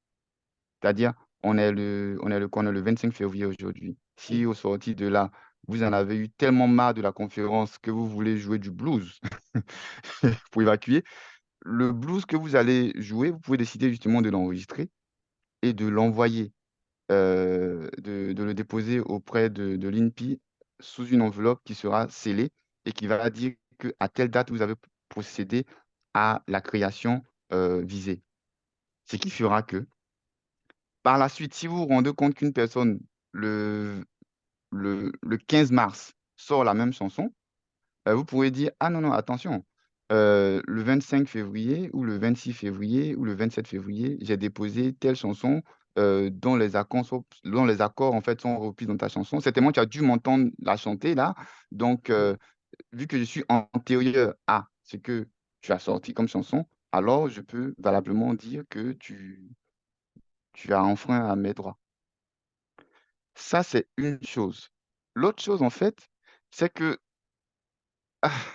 Speaker 1: C'est-à-dire, on est le 25 février aujourd'hui. Si au sorti de là, vous en avez eu tellement marre de la conférence que vous voulez jouer du blues pour évacuer, le blues que vous allez jouer, vous pouvez décider justement de l'enregistrer et de l'envoyer, de le déposer auprès de l'INPI sous une enveloppe qui sera scellée et qui va dire qu'à telle date, vous avez procédé à la création, visée. Ce qui fera que, par la suite, si vous vous rendez compte qu'une personne, le le 15 mars, sort la même chanson, vous pourrez dire: «Ah non, non, attention, le 25 février ou le 26 février ou le 27 février, j'ai déposé telle chanson, dont les accords, en fait, sont repris dans ta chanson. Certainement, tu as dû m'entendre la chanter là, donc vu que je suis antérieur à ce que tu as sorti comme chanson, alors je peux valablement dire que tu as enfreint à mes droits». Ça, c'est une chose. L'autre chose, en fait, c'est que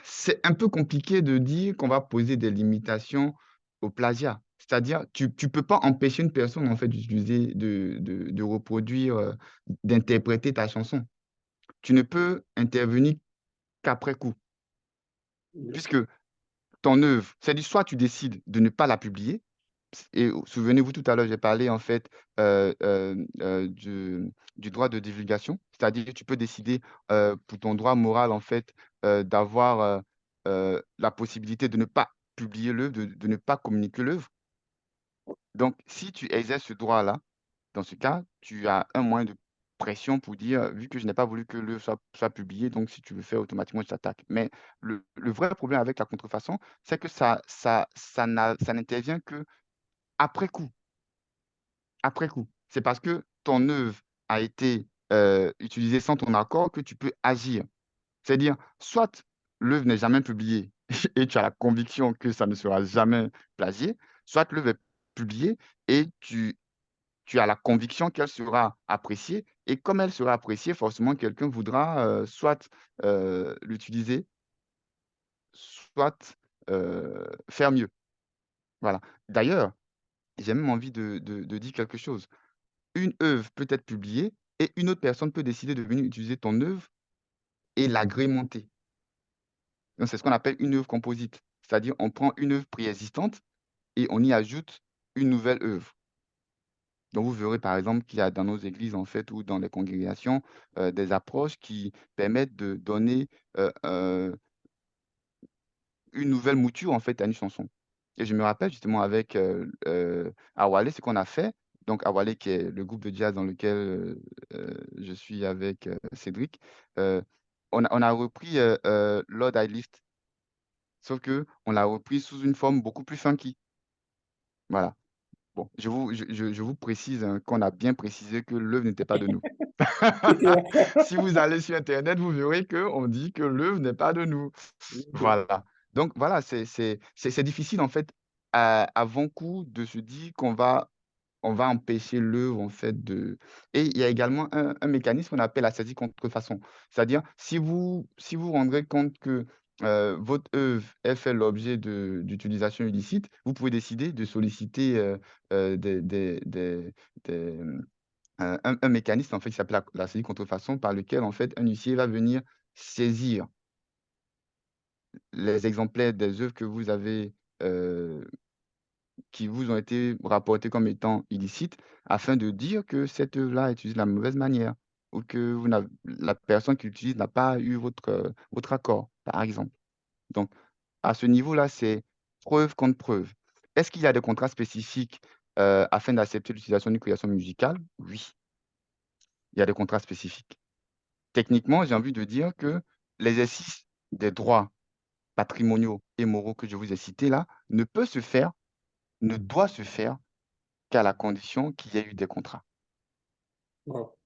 Speaker 1: c'est un peu compliqué de dire qu'on va poser des limitations au plagiat. C'est-à-dire, tu peux pas empêcher une personne, en fait, d'utiliser, de reproduire, d'interpréter ta chanson. Tu ne peux intervenir qu'après coup, puisque ton œuvre, c'est du soit tu décides de ne pas la publier et souvenez-vous tout à l'heure, j'ai parlé en fait, du droit de divulgation. C'est-à-dire que tu peux décider, pour ton droit moral en fait, d'avoir, la possibilité de ne pas publier l'œuvre, de ne pas communiquer l'œuvre. Donc si tu exerces ce droit-là, Dans ce cas, tu as un moyen de pression pour dire, vu que je n'ai pas voulu que l'œuvre soit publiée, donc si tu le fais automatiquement, je t'attaque. Mais le vrai problème avec la contrefaçon, c'est que ça n'intervient que après coup. Après coup. C'est parce que ton œuvre a été utilisée sans ton accord que tu peux agir. C'est-à-dire, soit l'œuvre n'est jamais publiée et tu as la conviction que ça ne sera jamais plagié, soit l'œuvre est publiée et tu as la conviction qu'elle sera appréciée. Et comme elle sera appréciée, forcément, quelqu'un voudra soit l'utiliser, soit faire mieux. Voilà. D'ailleurs, j'ai même envie de dire quelque chose. Une œuvre peut être publiée et une autre personne peut décider de venir utiliser ton œuvre et l'agrémenter. Donc, c'est ce qu'on appelle une œuvre composite. C'est-à-dire, on prend une œuvre préexistante et on y ajoute une nouvelle œuvre. Donc, vous verrez par exemple qu'il y a dans nos églises, en fait, ou dans les congrégations, des approches qui permettent de donner une nouvelle mouture, en fait, à une chanson. Et je me rappelle justement avec Awalé, ce qu'on a fait. Donc, Awalé, qui est le groupe de jazz dans lequel je suis avec Cédric, euh, on a repris Lord I Lift, sauf que on l'a repris sous une forme beaucoup plus funky. Voilà. Bon, je vous précise qu'on a bien précisé que l'œuvre n'était pas de nous. Si vous allez sur Internet, vous verrez qu'on dit que l'œuvre n'est pas de nous.
Speaker 3: Ok.
Speaker 1: Voilà. Donc voilà, c'est difficile en fait, avant coup de se dire on va empêcher l'œuvre en fait de et il y a également un mécanisme qu'on appelle la saisie contrefaçon. C'est-à-dire si vous rendrez compte que, votre œuvre, elle fait l'objet d'utilisation illicite, vous pouvez décider de solliciter, des, un mécanisme en fait qui s'appelle la saisie contrefaçon par lequel en fait un huissier va venir saisir les exemplaires des œuvres que vous avez, qui vous ont été rapportées comme étant illicites, afin de dire que cette œuvre-là est utilisée de la mauvaise manière ou que la personne qui l'utilise n'a pas eu votre accord, par exemple. Donc, à ce niveau-là, c'est preuve contre preuve. Est-ce qu'il y a des contrats spécifiques, afin d'accepter l'utilisation d'une création musicale? Oui, il y a des contrats spécifiques. Techniquement, j'ai envie de dire que l'exercice des droits patrimoniaux et moraux que je vous ai cités là, ne doit se faire qu'à la condition qu'il y ait eu des contrats.
Speaker 3: Wow.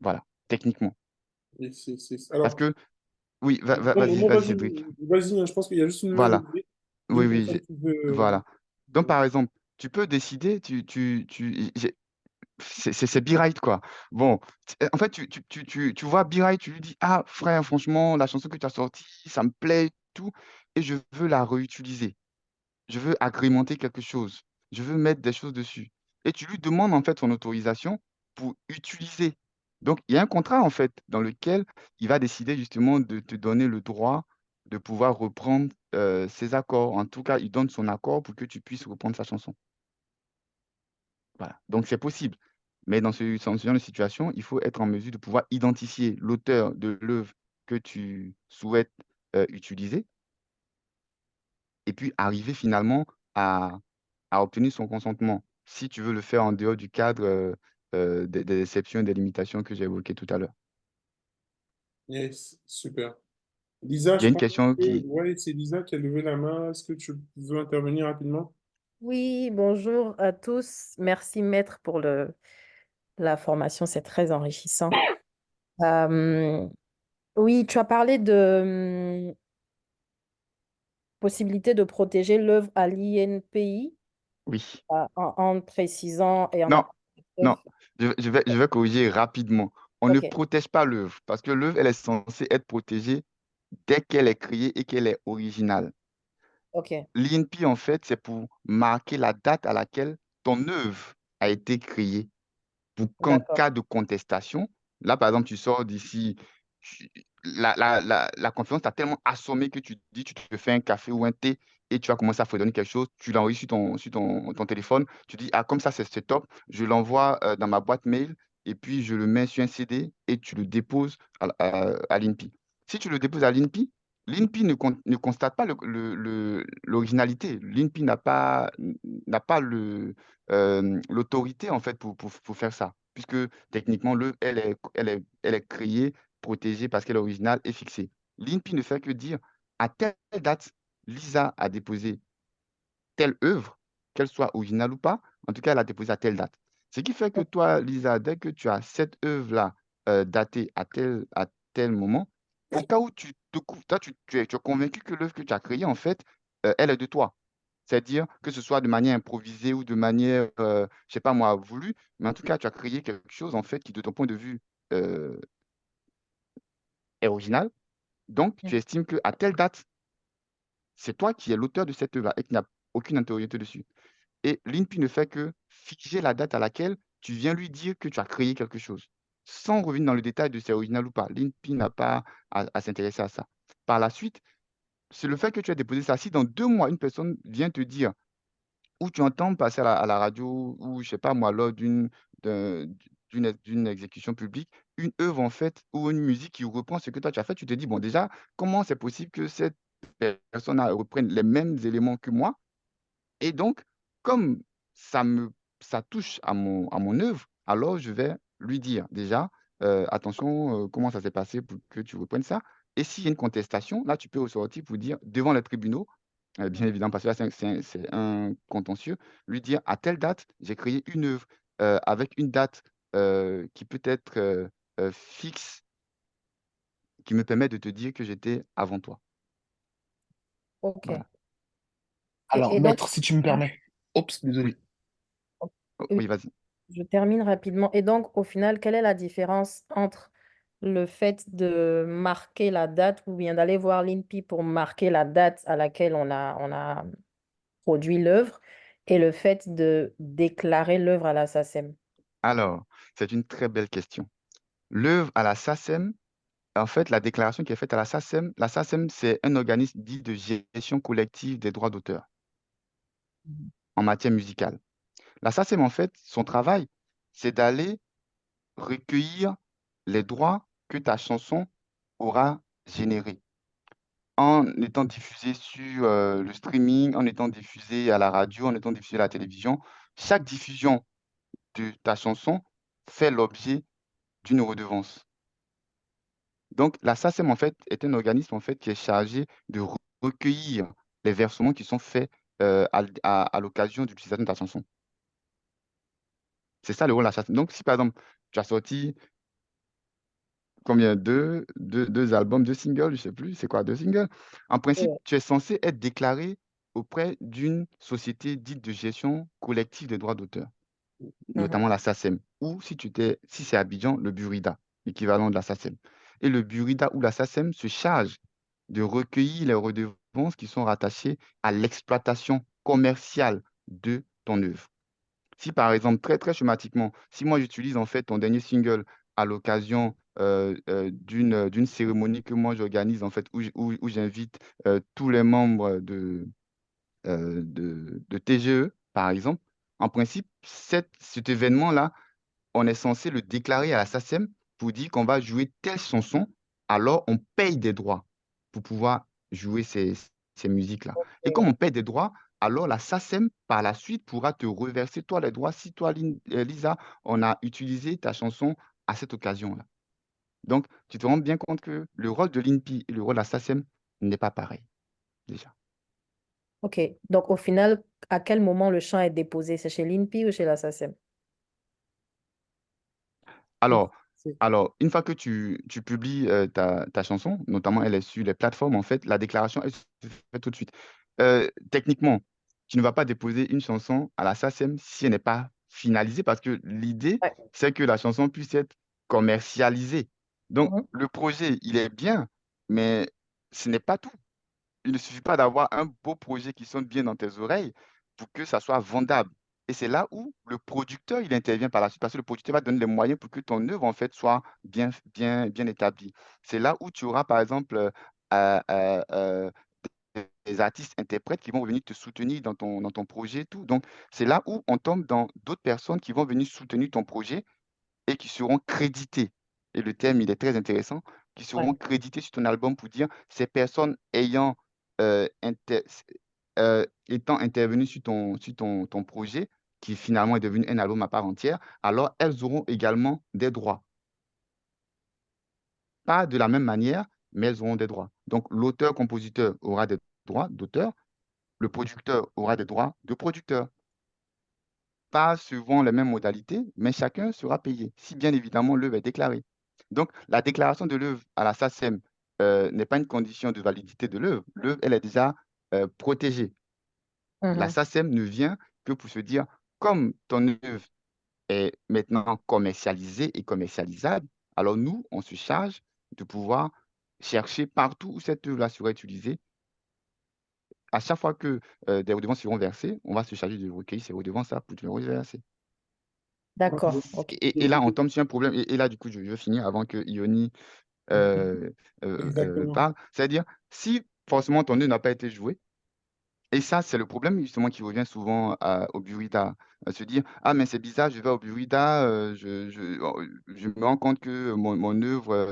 Speaker 1: Voilà, techniquement. Parce
Speaker 3: Alors,
Speaker 1: que oui,
Speaker 3: non,
Speaker 1: vas-y,
Speaker 3: non,
Speaker 1: vas-y,
Speaker 3: vas-y,
Speaker 1: Cédric.
Speaker 3: vas-y, hein, je pense qu'il y a juste une main
Speaker 1: Voilà.
Speaker 3: levée
Speaker 1: Oui,
Speaker 3: d'une
Speaker 1: oui,
Speaker 3: personne qui veut.
Speaker 1: voilà. Donc, par exemple, tu peux décider, c'est Be Right, quoi. Bon, en fait, tu vois Be Right, tu lui dis, ah, frère, franchement, la chanson que tu as sortie, ça me plaît, et tout, et je veux la réutiliser. Je veux agrémenter quelque chose, je veux mettre des choses dessus et tu lui demandes en fait son autorisation pour utiliser. Donc il y a un contrat en fait dans lequel il va décider justement de te donner le droit de pouvoir reprendre, ses accords. En tout cas, il donne son accord pour que tu puisses reprendre sa chanson. Voilà, donc c'est possible. Mais dans ce genre de situation, il faut être en mesure de pouvoir identifier l'auteur de l'œuvre que tu souhaites, utiliser et puis arriver finalement à obtenir son consentement. Si tu veux le faire en dehors du cadre, des exceptions et des limitations que j'ai évoquées tout à l'heure.
Speaker 3: Yes, super. Lisa,
Speaker 1: Il y
Speaker 3: je
Speaker 1: a une
Speaker 3: pense
Speaker 1: question
Speaker 3: que
Speaker 1: qui
Speaker 3: ouais, c'est Lisa qui a levé la main. Est-ce que tu veux intervenir rapidement?
Speaker 2: Oui, bonjour à tous. Merci, maître, pour la formation. C'est très enrichissant. Euh, oui, tu as parlé de possibilité de protéger l'œuvre à l'INPI
Speaker 1: oui.
Speaker 2: en précisant et en
Speaker 1: Non,
Speaker 2: apportant des
Speaker 1: non,
Speaker 2: preuves.
Speaker 1: je vais corriger rapidement. On ne
Speaker 2: OK,
Speaker 1: protège pas l'œuvre parce que l'œuvre, elle est censée être protégée dès qu'elle est créée et qu'elle est originale.
Speaker 2: OK,
Speaker 1: L'INP, en fait, c'est pour marquer la date à laquelle ton œuvre a été créée. Pour qu'en
Speaker 2: d'accord.
Speaker 1: cas de contestation, là, par exemple, tu sors d'ici, tu- la confiance t'a tellement assommé que tu dis, tu te fais un café ou un thé et tu vas commencer à fredonner quelque chose, tu l'enregistres sur ton téléphone, tu dis, ah, comme ça, c'est top, je l'envoie dans ma boîte mail et puis je le mets sur un CD et tu le déposes à l'INPI. Si tu le déposes à l'INPI, l'INPI ne constate pas l'originalité. L'INPI n'a pas l'autorité, en fait, pour faire ça, puisque techniquement, elle est créée, protégée parce qu'elle est originale et fixée. L'INPI ne fait que dire, à telle date, Lisa a déposé telle œuvre, qu'elle soit originale ou pas, en tout cas, elle a déposé à telle date. Ce qui fait que toi, Lisa, dès que tu as cette œuvre-là datée à tel moment, au cas où toi, tu es convaincu que l'œuvre que tu as créée, en fait, elle est de toi. C'est-à-dire que ce soit de manière improvisée ou de manière, je sais pas moi, voulue, mais en tout cas, tu as créé quelque chose, en fait, qui, de ton point de vue, euh, est original. Donc, tu
Speaker 2: Mhm.
Speaker 1: estimes qu'à telle date, c'est toi qui es l'auteur de cette œuvre-là et qui n'a aucune autorité dessus. Et l'INPI ne fait que figer la date à laquelle tu viens lui dire que tu as créé quelque chose, sans revenir dans le détail de si c'est original ou pas. L'INPI n'a pas à s'intéresser à ça. Par la suite, c'est le fait que tu as déposé ça. Si dans 2 mois, une personne vient te dire, ou tu entends passer à la radio, ou je sais pas moi, lors d'un- d'une exécution publique, une œuvre en fait, ou une musique qui reprend ce que toi tu as fait, tu te dis, bon, déjà, comment c'est possible que cette personne reprenne les mêmes éléments que moi? Et donc, comme ça me, ça touche à mon œuvre, alors je vais lui dire déjà, attention, comment ça s'est passé pour que tu reprennes ça. Et s'il y a une contestation, là, tu peux ressortir pour dire devant les tribunaux, bien
Speaker 2: Mhm.
Speaker 1: évidemment, parce que là, c'est un contentieux, lui dire à telle date, j'ai créé une œuvre avec une date qui peut être fixe, qui me permet de te dire que j'étais avant toi.
Speaker 2: OK.
Speaker 1: Voilà.
Speaker 4: Alors,
Speaker 2: Et donc,
Speaker 4: maître, si tu me permets. Oups,
Speaker 1: Oui,
Speaker 4: désolé.
Speaker 2: oui,
Speaker 1: oui, vas-y.
Speaker 2: je termine rapidement. Et donc, au final, quelle est la différence entre le fait de marquer la date ou bien d'aller voir l'INPI pour marquer la date à laquelle on a produit l'œuvre et le fait de déclarer l'œuvre à la SACEM?
Speaker 1: Alors, c'est une très belle question. L'œuvre à la SACEM, en fait, la déclaration qui est faite à la SACEM, c'est un organisme dit de gestion collective des droits d'auteur
Speaker 2: Mhm.
Speaker 1: en matière musicale. La SACEM, en fait, son travail, c'est d'aller recueillir les droits que ta chanson aura générés en étant diffusée sur le streaming, en étant diffusée à la radio, en étant diffusée à la télévision. Chaque diffusion de ta chanson fait l'objet d'une redevance. Donc, la SACEM, en fait, est un organisme, en fait, qui est chargé de recueillir les versements qui sont faits à l'occasion de l'utilisation de ta chanson. C'est ça le rôle de la SACEM. Donc, si par exemple, tu as sorti combien? Deux albums, deux singles, je sais plus, c'est quoi, deux singles? En principe,
Speaker 2: Ouais.
Speaker 1: tu es censé être déclaré auprès d'une société dite de gestion collective des droits d'auteur,
Speaker 2: Mhm.
Speaker 1: notamment la SACEM, ou si c'est Abidjan, le Burida, l'équivalent de la SACEM. Et le Burida ou la SACEM se charge de recueillir les redevances qui sont rattachées à l'exploitation commerciale de ton œuvre. Si par exemple, très très schématiquement, si moi j'utilise en fait ton dernier single à l'occasion d'une cérémonie que moi j'organise en fait, où j'invite tous les membres de TGE, par exemple, en principe, cet événement-là, on est censé le déclarer à la SACEM pour dire qu'on va jouer telle chanson, alors on paye des droits pour pouvoir jouer ces musiques-là. Et comme
Speaker 2: Et-
Speaker 1: on paye des droits, alors la SACEM, par la suite, pourra te reverser toi les droits si toi, Lisa, on a utilisé ta chanson à cette occasion-là. Donc, tu te rends bien compte que le rôle de l'INPI et le rôle de la SACEM n'est pas pareil, déjà.
Speaker 2: OK. Donc, au final, à quel moment le chant est déposé? C'est chez l'INPI ou chez la SACEM? Une
Speaker 1: Alors,
Speaker 2: fois que c'est-
Speaker 1: une fois que tu publies ta chanson, notamment elle est sur les plateformes, en fait, la déclaration, elle se fait tout de suite. Techniquement, tu ne vas pas déposer une chanson à la SACEM si elle n'est pas finalisée, parce que l'idée,
Speaker 2: Ouais.
Speaker 1: c'est que la chanson puisse être commercialisée. Donc,
Speaker 2: Mhm.
Speaker 1: le projet, il est bien, mais ce n'est pas tout. Il ne suffit pas d'avoir un beau projet qui sonne bien dans tes oreilles pour que ça soit vendable. Et c'est là où le producteur, il intervient par la suite, parce que le producteur va te donner les moyens pour que ton œuvre, en fait, soit bien établie. C'est là où tu auras, par exemple, euh, euh, euh, des artistes interprètes qui vont venir te soutenir dans ton projet, tout. Donc, c'est là où on tombe dans d'autres personnes qui vont venir soutenir ton projet et qui seront crédités. Et le terme, il est très intéressant, qui
Speaker 2: Ouais.
Speaker 1: seront crédités sur ton album pour dire ces personnes ayant étant intervenues sur ton projet, qui finalement est devenu un album à part entière, alors elles auront également des droits. Pas de la même manière, mais elles auront des droits. Donc, l'auteur-compositeur aura des droits d'auteur, le producteur aura des droits de producteur. Pas suivant les mêmes modalités, mais chacun sera payé, si bien évidemment l'œuvre est déclarée. Donc, la déclaration de l'œuvre à la SACEM n'est pas une condition de validité de l'œuvre. L'œuvre, elle est déjà protégée. La
Speaker 2: Mhm.
Speaker 1: SACEM ne vient que pour se dire, comme ton œuvre est maintenant commercialisée et commercialisable, alors nous, on se charge de pouvoir chercher partout où cette œuvre-là sera utilisée. À chaque fois que des redevances seront versées, on va se charger de recueillir ces redevances-là pour te les reverser.
Speaker 2: D'accord. Ok.
Speaker 1: Et là, on tombe sur un problème. Et là, du coup, je veux finir avant que Ioni euh,
Speaker 3: Exactement.
Speaker 1: parle. C'est-à-dire, si forcément ton œuvre n'a pas été joué, et ça, c'est le problème justement qui revient souvent au Burida, à se dire, ah, mais c'est bizarre, je vais au Burida, je me rends compte que mon œuvre,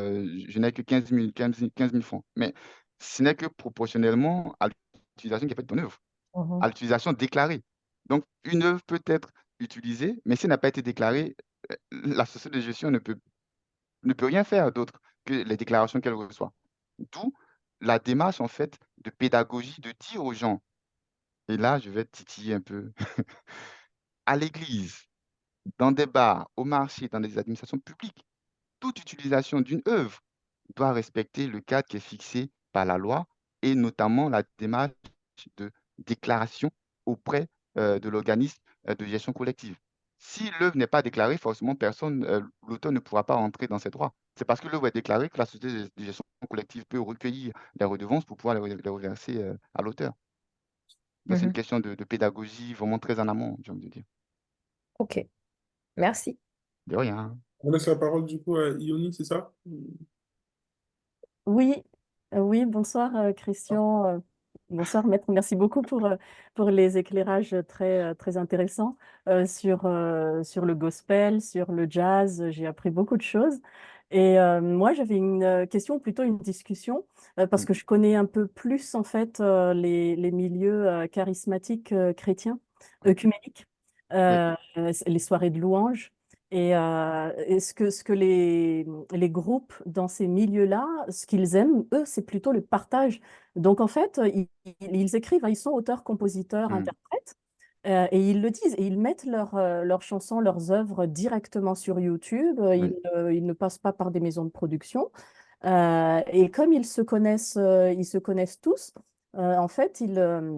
Speaker 1: je n'ai que 15 000 francs. Mais ce n'est que proportionnellement à l'utilisation qui est faite de ton œuvre,
Speaker 2: Mhm.
Speaker 1: à l'utilisation déclarée. Donc, une œuvre peut être utilisée, mais si elle n'a pas été déclarée, la société de gestion ne peut rien faire d'autre que les déclarations qu'elle reçoit. D'où la démarche, en fait, de pédagogie, de dire aux gens, et là, je vais titiller un peu, à l'église, dans des bars, au marché, dans des administrations publiques, toute utilisation d'une œuvre doit respecter le cadre qui est fixé par la loi et notamment la démarche de déclaration auprès de l'organisme de gestion collective. Si l'œuvre n'est pas déclarée, forcément, l'auteur ne pourra pas rentrer dans ses droits. C'est parce que l'œuvre est déclarée que la société de gestion collective peut recueillir les redevances pour pouvoir les reverser à l'auteur. Donc, c'est une
Speaker 2: Mhm.
Speaker 1: question de pédagogie vraiment très en amont, j'ai envie de dire.
Speaker 2: Ok. Merci.
Speaker 1: De rien.
Speaker 3: On laisse la parole du coup à Ioni, c'est ça?
Speaker 5: Oui, oui, bonsoir Christian, bonsoir maître, merci beaucoup pour les éclairages très intéressants sur le gospel, sur le jazz, j'ai appris beaucoup de choses. Et moi j'avais une question, ou plutôt une discussion, parce
Speaker 1: Mm.
Speaker 5: que je connais un peu plus en fait les milieux charismatiques chrétiens,
Speaker 1: Oui,
Speaker 5: œcuméniques,
Speaker 1: oui.
Speaker 5: les soirées de louanges. Et ce que les groupes dans ces milieux-là, ce qu'ils aiment, eux, c'est plutôt le partage. Donc, en fait, ils écrivent, hein, ils sont auteurs, compositeurs,
Speaker 1: Mm.
Speaker 5: interprètes, et ils le disent, et ils mettent leurs chansons, leurs œuvres directement sur YouTube.
Speaker 1: Oui.
Speaker 5: Ils ne passent pas par des maisons de production. Et comme ils se connaissent tous, en fait, ils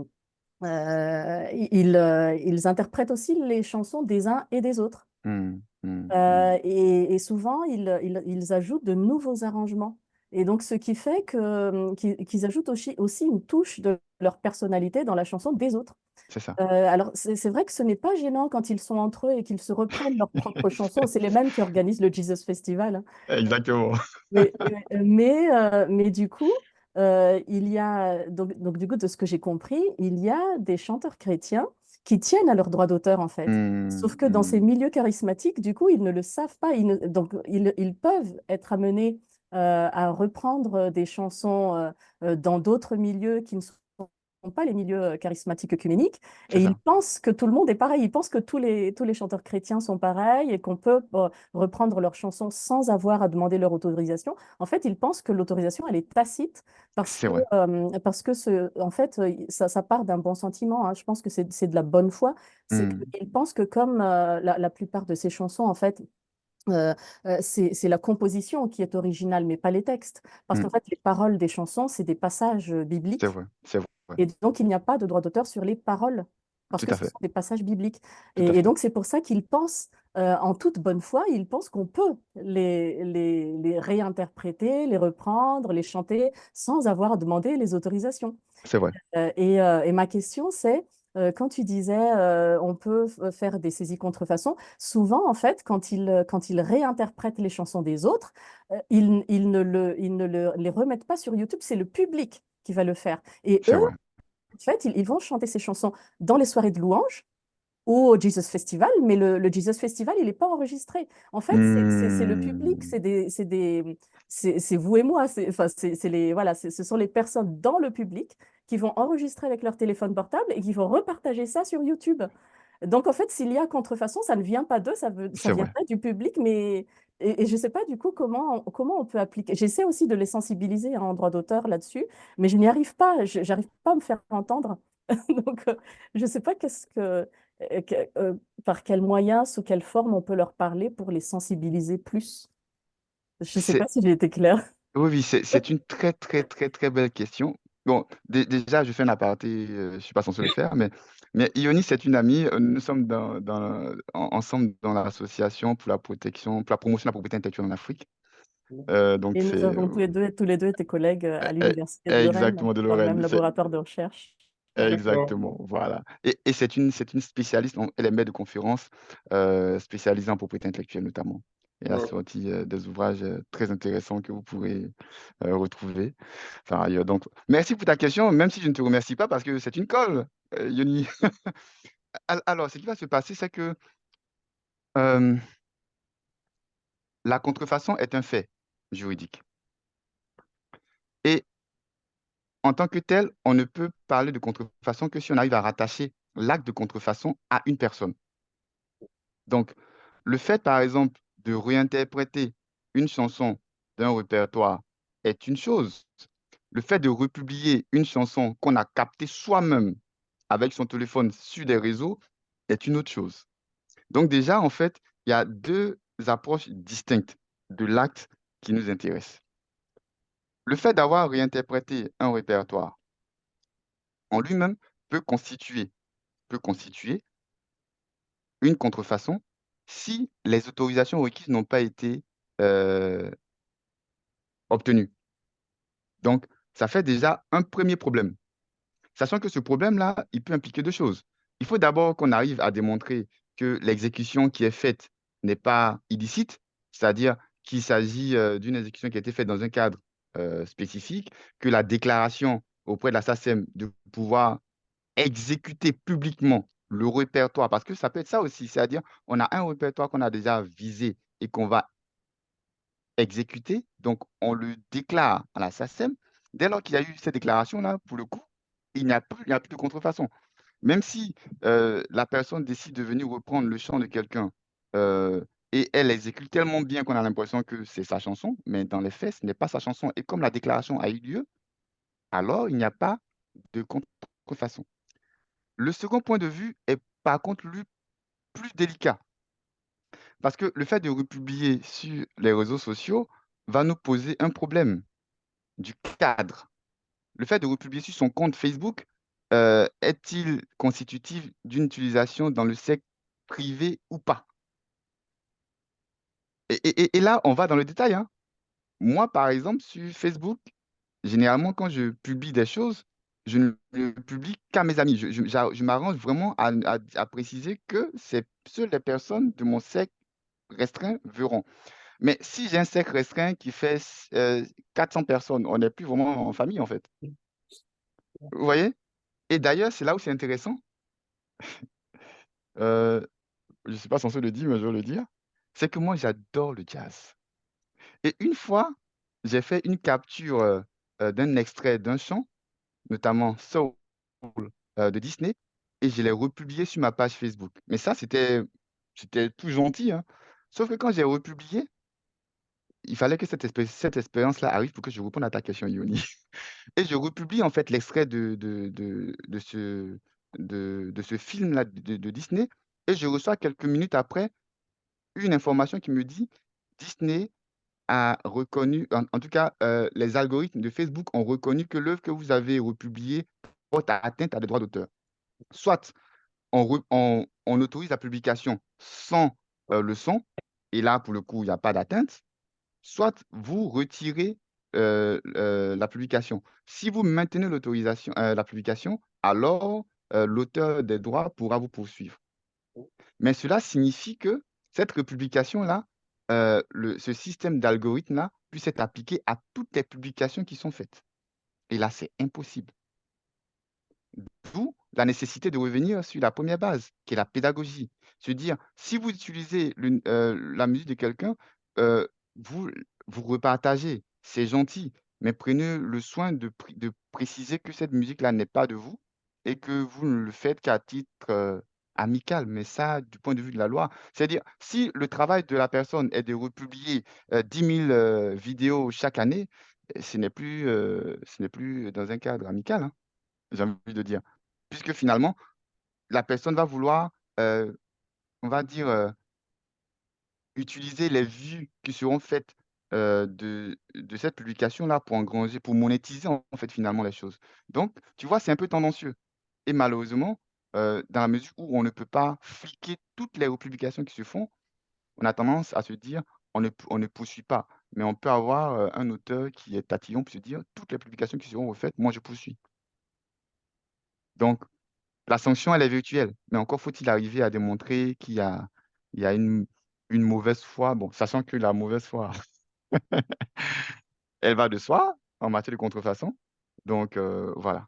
Speaker 5: interprètent aussi les chansons des uns et des autres.
Speaker 1: Mm. Mm. Mm.
Speaker 5: Et souvent, ils ajoutent de nouveaux arrangements. Et donc, ce qui fait qu'ils ajoutent aussi une touche de leur personnalité dans la chanson des autres.
Speaker 1: C'est ça.
Speaker 5: Alors, c'est vrai que ce n'est pas gênant quand ils sont entre eux et qu'ils se reprennent leurs propres chansons. C'est les mêmes qui organisent le Jesus Festival, hein.
Speaker 1: Exactement.
Speaker 5: Mais du coup, il y a, donc, du coup, de ce que j'ai compris, il y a des chanteurs chrétiens qui tiennent à leurs droits d'auteur, en fait.
Speaker 1: Mm.
Speaker 5: Sauf que dans ces
Speaker 1: Mm.
Speaker 5: milieux charismatiques, du coup, ils ne le savent pas. Donc, ils peuvent être amenés à reprendre des chansons dans d'autres milieux qui ne sont pas les milieux charismatiques œcuméniques,
Speaker 1: C'est
Speaker 5: et ils
Speaker 1: ça.
Speaker 5: pensent que tout le monde est pareil. Ils pensent que tous les chanteurs chrétiens sont pareils et qu'on peut reprendre leurs chansons sans avoir à demander leur autorisation. En fait, ils pensent que l'autorisation, elle est tacite
Speaker 1: C'est vrai.
Speaker 5: parce que en fait, ça part d'un bon sentiment, hein. Je pense que c'est de la bonne foi. C'est
Speaker 1: Mm.
Speaker 5: qu'ils pensent que comme la plupart de ces chansons, en fait, c'est la composition qui est originale, mais pas les textes. Parce
Speaker 1: Mm.
Speaker 5: qu'en fait, les paroles des chansons, c'est des passages
Speaker 1: C'est
Speaker 5: bibliques.
Speaker 1: vrai. C'est vrai.
Speaker 5: Et donc, il n'y a pas de droit d'auteur sur les paroles, parce
Speaker 1: Tout
Speaker 5: que
Speaker 1: à
Speaker 5: ce
Speaker 1: fait.
Speaker 5: sont des passages bibliques.
Speaker 1: Tout à
Speaker 5: Et
Speaker 1: fait.
Speaker 5: donc, c'est pour ça qu'ils pensent, en toute bonne foi, ils pensent qu'on peut les réinterpréter, les reprendre, les chanter, sans avoir à demander les autorisations.
Speaker 1: C'est vrai.
Speaker 5: Et ma question, c'est, quand tu disais on peut faire des saisies contrefaçons, souvent, en fait, quand ils réinterprètent les chansons des autres, ils ne les remettent pas sur YouTube, c'est le public qui va le faire. Et
Speaker 1: C'est
Speaker 5: eux,
Speaker 1: vrai.
Speaker 5: en fait, ils vont chanter ces chansons dans les soirées de louanges ou au Jesus Festival, mais le Jesus Festival, il n'est pas enregistré. En fait, c'est le public,
Speaker 1: Hmm.
Speaker 5: c'est vous et moi, enfin, voilà, ce sont les personnes dans le public qui vont enregistrer avec leur téléphone portable et qui vont repartager ça sur YouTube. Donc, en fait, s'il y a contrefaçon, ça ne vient pas d'eux, ça
Speaker 1: C'est
Speaker 5: vient
Speaker 1: vrai.
Speaker 5: pas du public, mais et je ne sais pas du coup comment on peut appliquer. J'essaie aussi de les sensibiliser en droit d'auteur là-dessus, mais je n'y arrive pas, j'arrive pas à me faire entendre. Donc, je ne sais pas par quels moyens, sous quelle forme on peut leur parler pour les sensibiliser plus. Je ne sais pas
Speaker 1: C'est,
Speaker 5: si j'ai été claire.
Speaker 1: oui, oui, c'est une très, très, très, très belle question. Bon, déjà, je fais un aparté, je ne suis pas censé le faire, mais Ioni, c'est une amie. Nous sommes ensemble dans l'association pour la protection, pour la promotion de la propriété intellectuelle en Afrique. Donc,
Speaker 5: Et nous
Speaker 1: c'est
Speaker 5: avons tous les deux été collègues à
Speaker 1: euh,
Speaker 5: l'Université de Lorraine,
Speaker 1: exactement de
Speaker 5: dans le même
Speaker 1: Lorraine.
Speaker 5: laboratoire de recherche. Ouais.
Speaker 3: D'accord.
Speaker 1: Exactement, voilà. Et c'est une spécialiste, elle est maître de conférences spécialisée en propriété intellectuelle notamment. Elle a
Speaker 3: Ouais.
Speaker 1: sorti des ouvrages très intéressants que vous pourrez retrouver par ailleurs. Donc, merci pour ta question, même si je ne te remercie pas parce que c'est une colle, Yoni. Alors, ce qui va se passer, c'est que euh, la contrefaçon est un fait juridique. Et en tant que tel, on ne peut parler de contrefaçon que si on arrive à rattacher l'acte de contrefaçon à une personne. Donc, le fait, par exemple, de réinterpréter une chanson d'un répertoire est une chose. Le fait de republier une chanson qu'on a captée soi-même avec son téléphone sur des réseaux est une autre chose. Donc déjà, en fait, il y a deux approches distinctes de l'acte qui nous intéresse. Le fait d'avoir réinterprété un répertoire en lui-même peut constituer une contrefaçon si les autorisations requises n'ont pas été euh, obtenues. Donc, ça fait déjà un premier problème. Sachant que ce problème-là, il peut impliquer deux choses. Il faut d'abord qu'on arrive à démontrer que l'exécution qui est faite n'est pas illicite, c'est-à-dire qu'il s'agit d'une exécution qui a été faite dans un cadre spécifique, que la déclaration auprès de la SACEM de pouvoir exécuter publiquement le répertoire, parce que ça peut être ça aussi, c'est-à-dire on a un répertoire qu'on a déjà visé et qu'on va exécuter, donc on le déclare à la SACEM. Dès lors qu'il y a eu cette déclaration-là, pour le coup, il n'y a plus de contrefaçon. Même si la personne décide de venir reprendre le chant de quelqu'un euh, et elle exécute tellement bien qu'on a l'impression que c'est sa chanson, mais dans les faits, ce n'est pas sa chanson. Et comme la déclaration a eu lieu, alors il n'y a pas de contrefaçon. Le second point de vue est par contre lui plus délicat parce que le fait de republier sur les réseaux sociaux va nous poser un problème du cadre. Le fait de republier sur son compte Facebook est-il constitutif d'une utilisation dans le secteur privé ou pas? Et là, on va dans le détail, hein. Moi, par exemple, sur Facebook, généralement, quand je publie des choses, je ne le publie qu'à mes amis. Je m'arrange vraiment à préciser que c'est seules les personnes de mon cercle restreint verront. Mais si j'ai un cercle restreint qui fait 400 personnes, on n'est plus vraiment en famille, en fait. Vous voyez? Et d'ailleurs, c'est là où c'est intéressant. Euh, je ne suis pas censé le dire, mais je vais le dire. C'est que moi, j'adore le jazz. Et une fois, j'ai fait une capture d'un extrait d'un chant, notamment Soul de Disney, et je l'ai republié sur ma page Facebook. Mais ça, c'était tout gentil, hein. Sauf que quand j'ai republié, il fallait que cette expérience-là arrive pour que je réponde à ta question, Yoni. Et je republie en fait l'extrait de ce film-là de Disney, et je reçois quelques minutes après une information qui me dit Disney a reconnu, en tout cas, les algorithmes de Facebook ont reconnu que l'œuvre que vous avez republiée porte atteinte à des droits d'auteur. Soit on autorise la publication sans le son, et là, pour le coup, il n'y a pas d'atteinte, soit vous retirez la publication. Si vous maintenez l'autorisation, la publication, alors l'auteur des droits pourra vous poursuivre. Mais cela signifie que cette republication-là, ce système d'algorithme-là, puisse être appliqué à toutes les publications qui sont faites. Et là, c'est impossible. D'où la nécessité de revenir sur la première base, qui est la pédagogie. Se dire, si vous utilisez la musique de quelqu'un, euh, vous, vous repartagez, c'est gentil, mais prenez le soin de préciser que cette musique-là n'est pas de vous et que vous ne le faites qu'à titre amical. Mais ça, du point de vue de la loi, c'est-à-dire, si le travail de la personne est de republier 10 000 vidéos chaque année, ce n'est plus dans un cadre amical, hein, j'ai envie de dire. Puisque finalement, la personne va vouloir, on va dire, utiliser les vues qui seront faites de cette publication-là pour engranger, pour monétiser en fait finalement les choses. Donc, tu vois, c'est un peu tendancieux. Et malheureusement, dans la mesure où on ne peut pas fliquer toutes les republications qui se font, on a tendance à se dire, on ne poursuit pas. Mais on peut avoir un auteur qui est tatillon pour se dire, toutes les publications qui seront refaites, moi je poursuis. Donc, la sanction, elle est virtuelle, mais encore faut-il arriver à démontrer il y a une mauvaise foi, bon, sachant que la mauvaise foi, elle va de soi en matière de contrefaçon. Donc, voilà.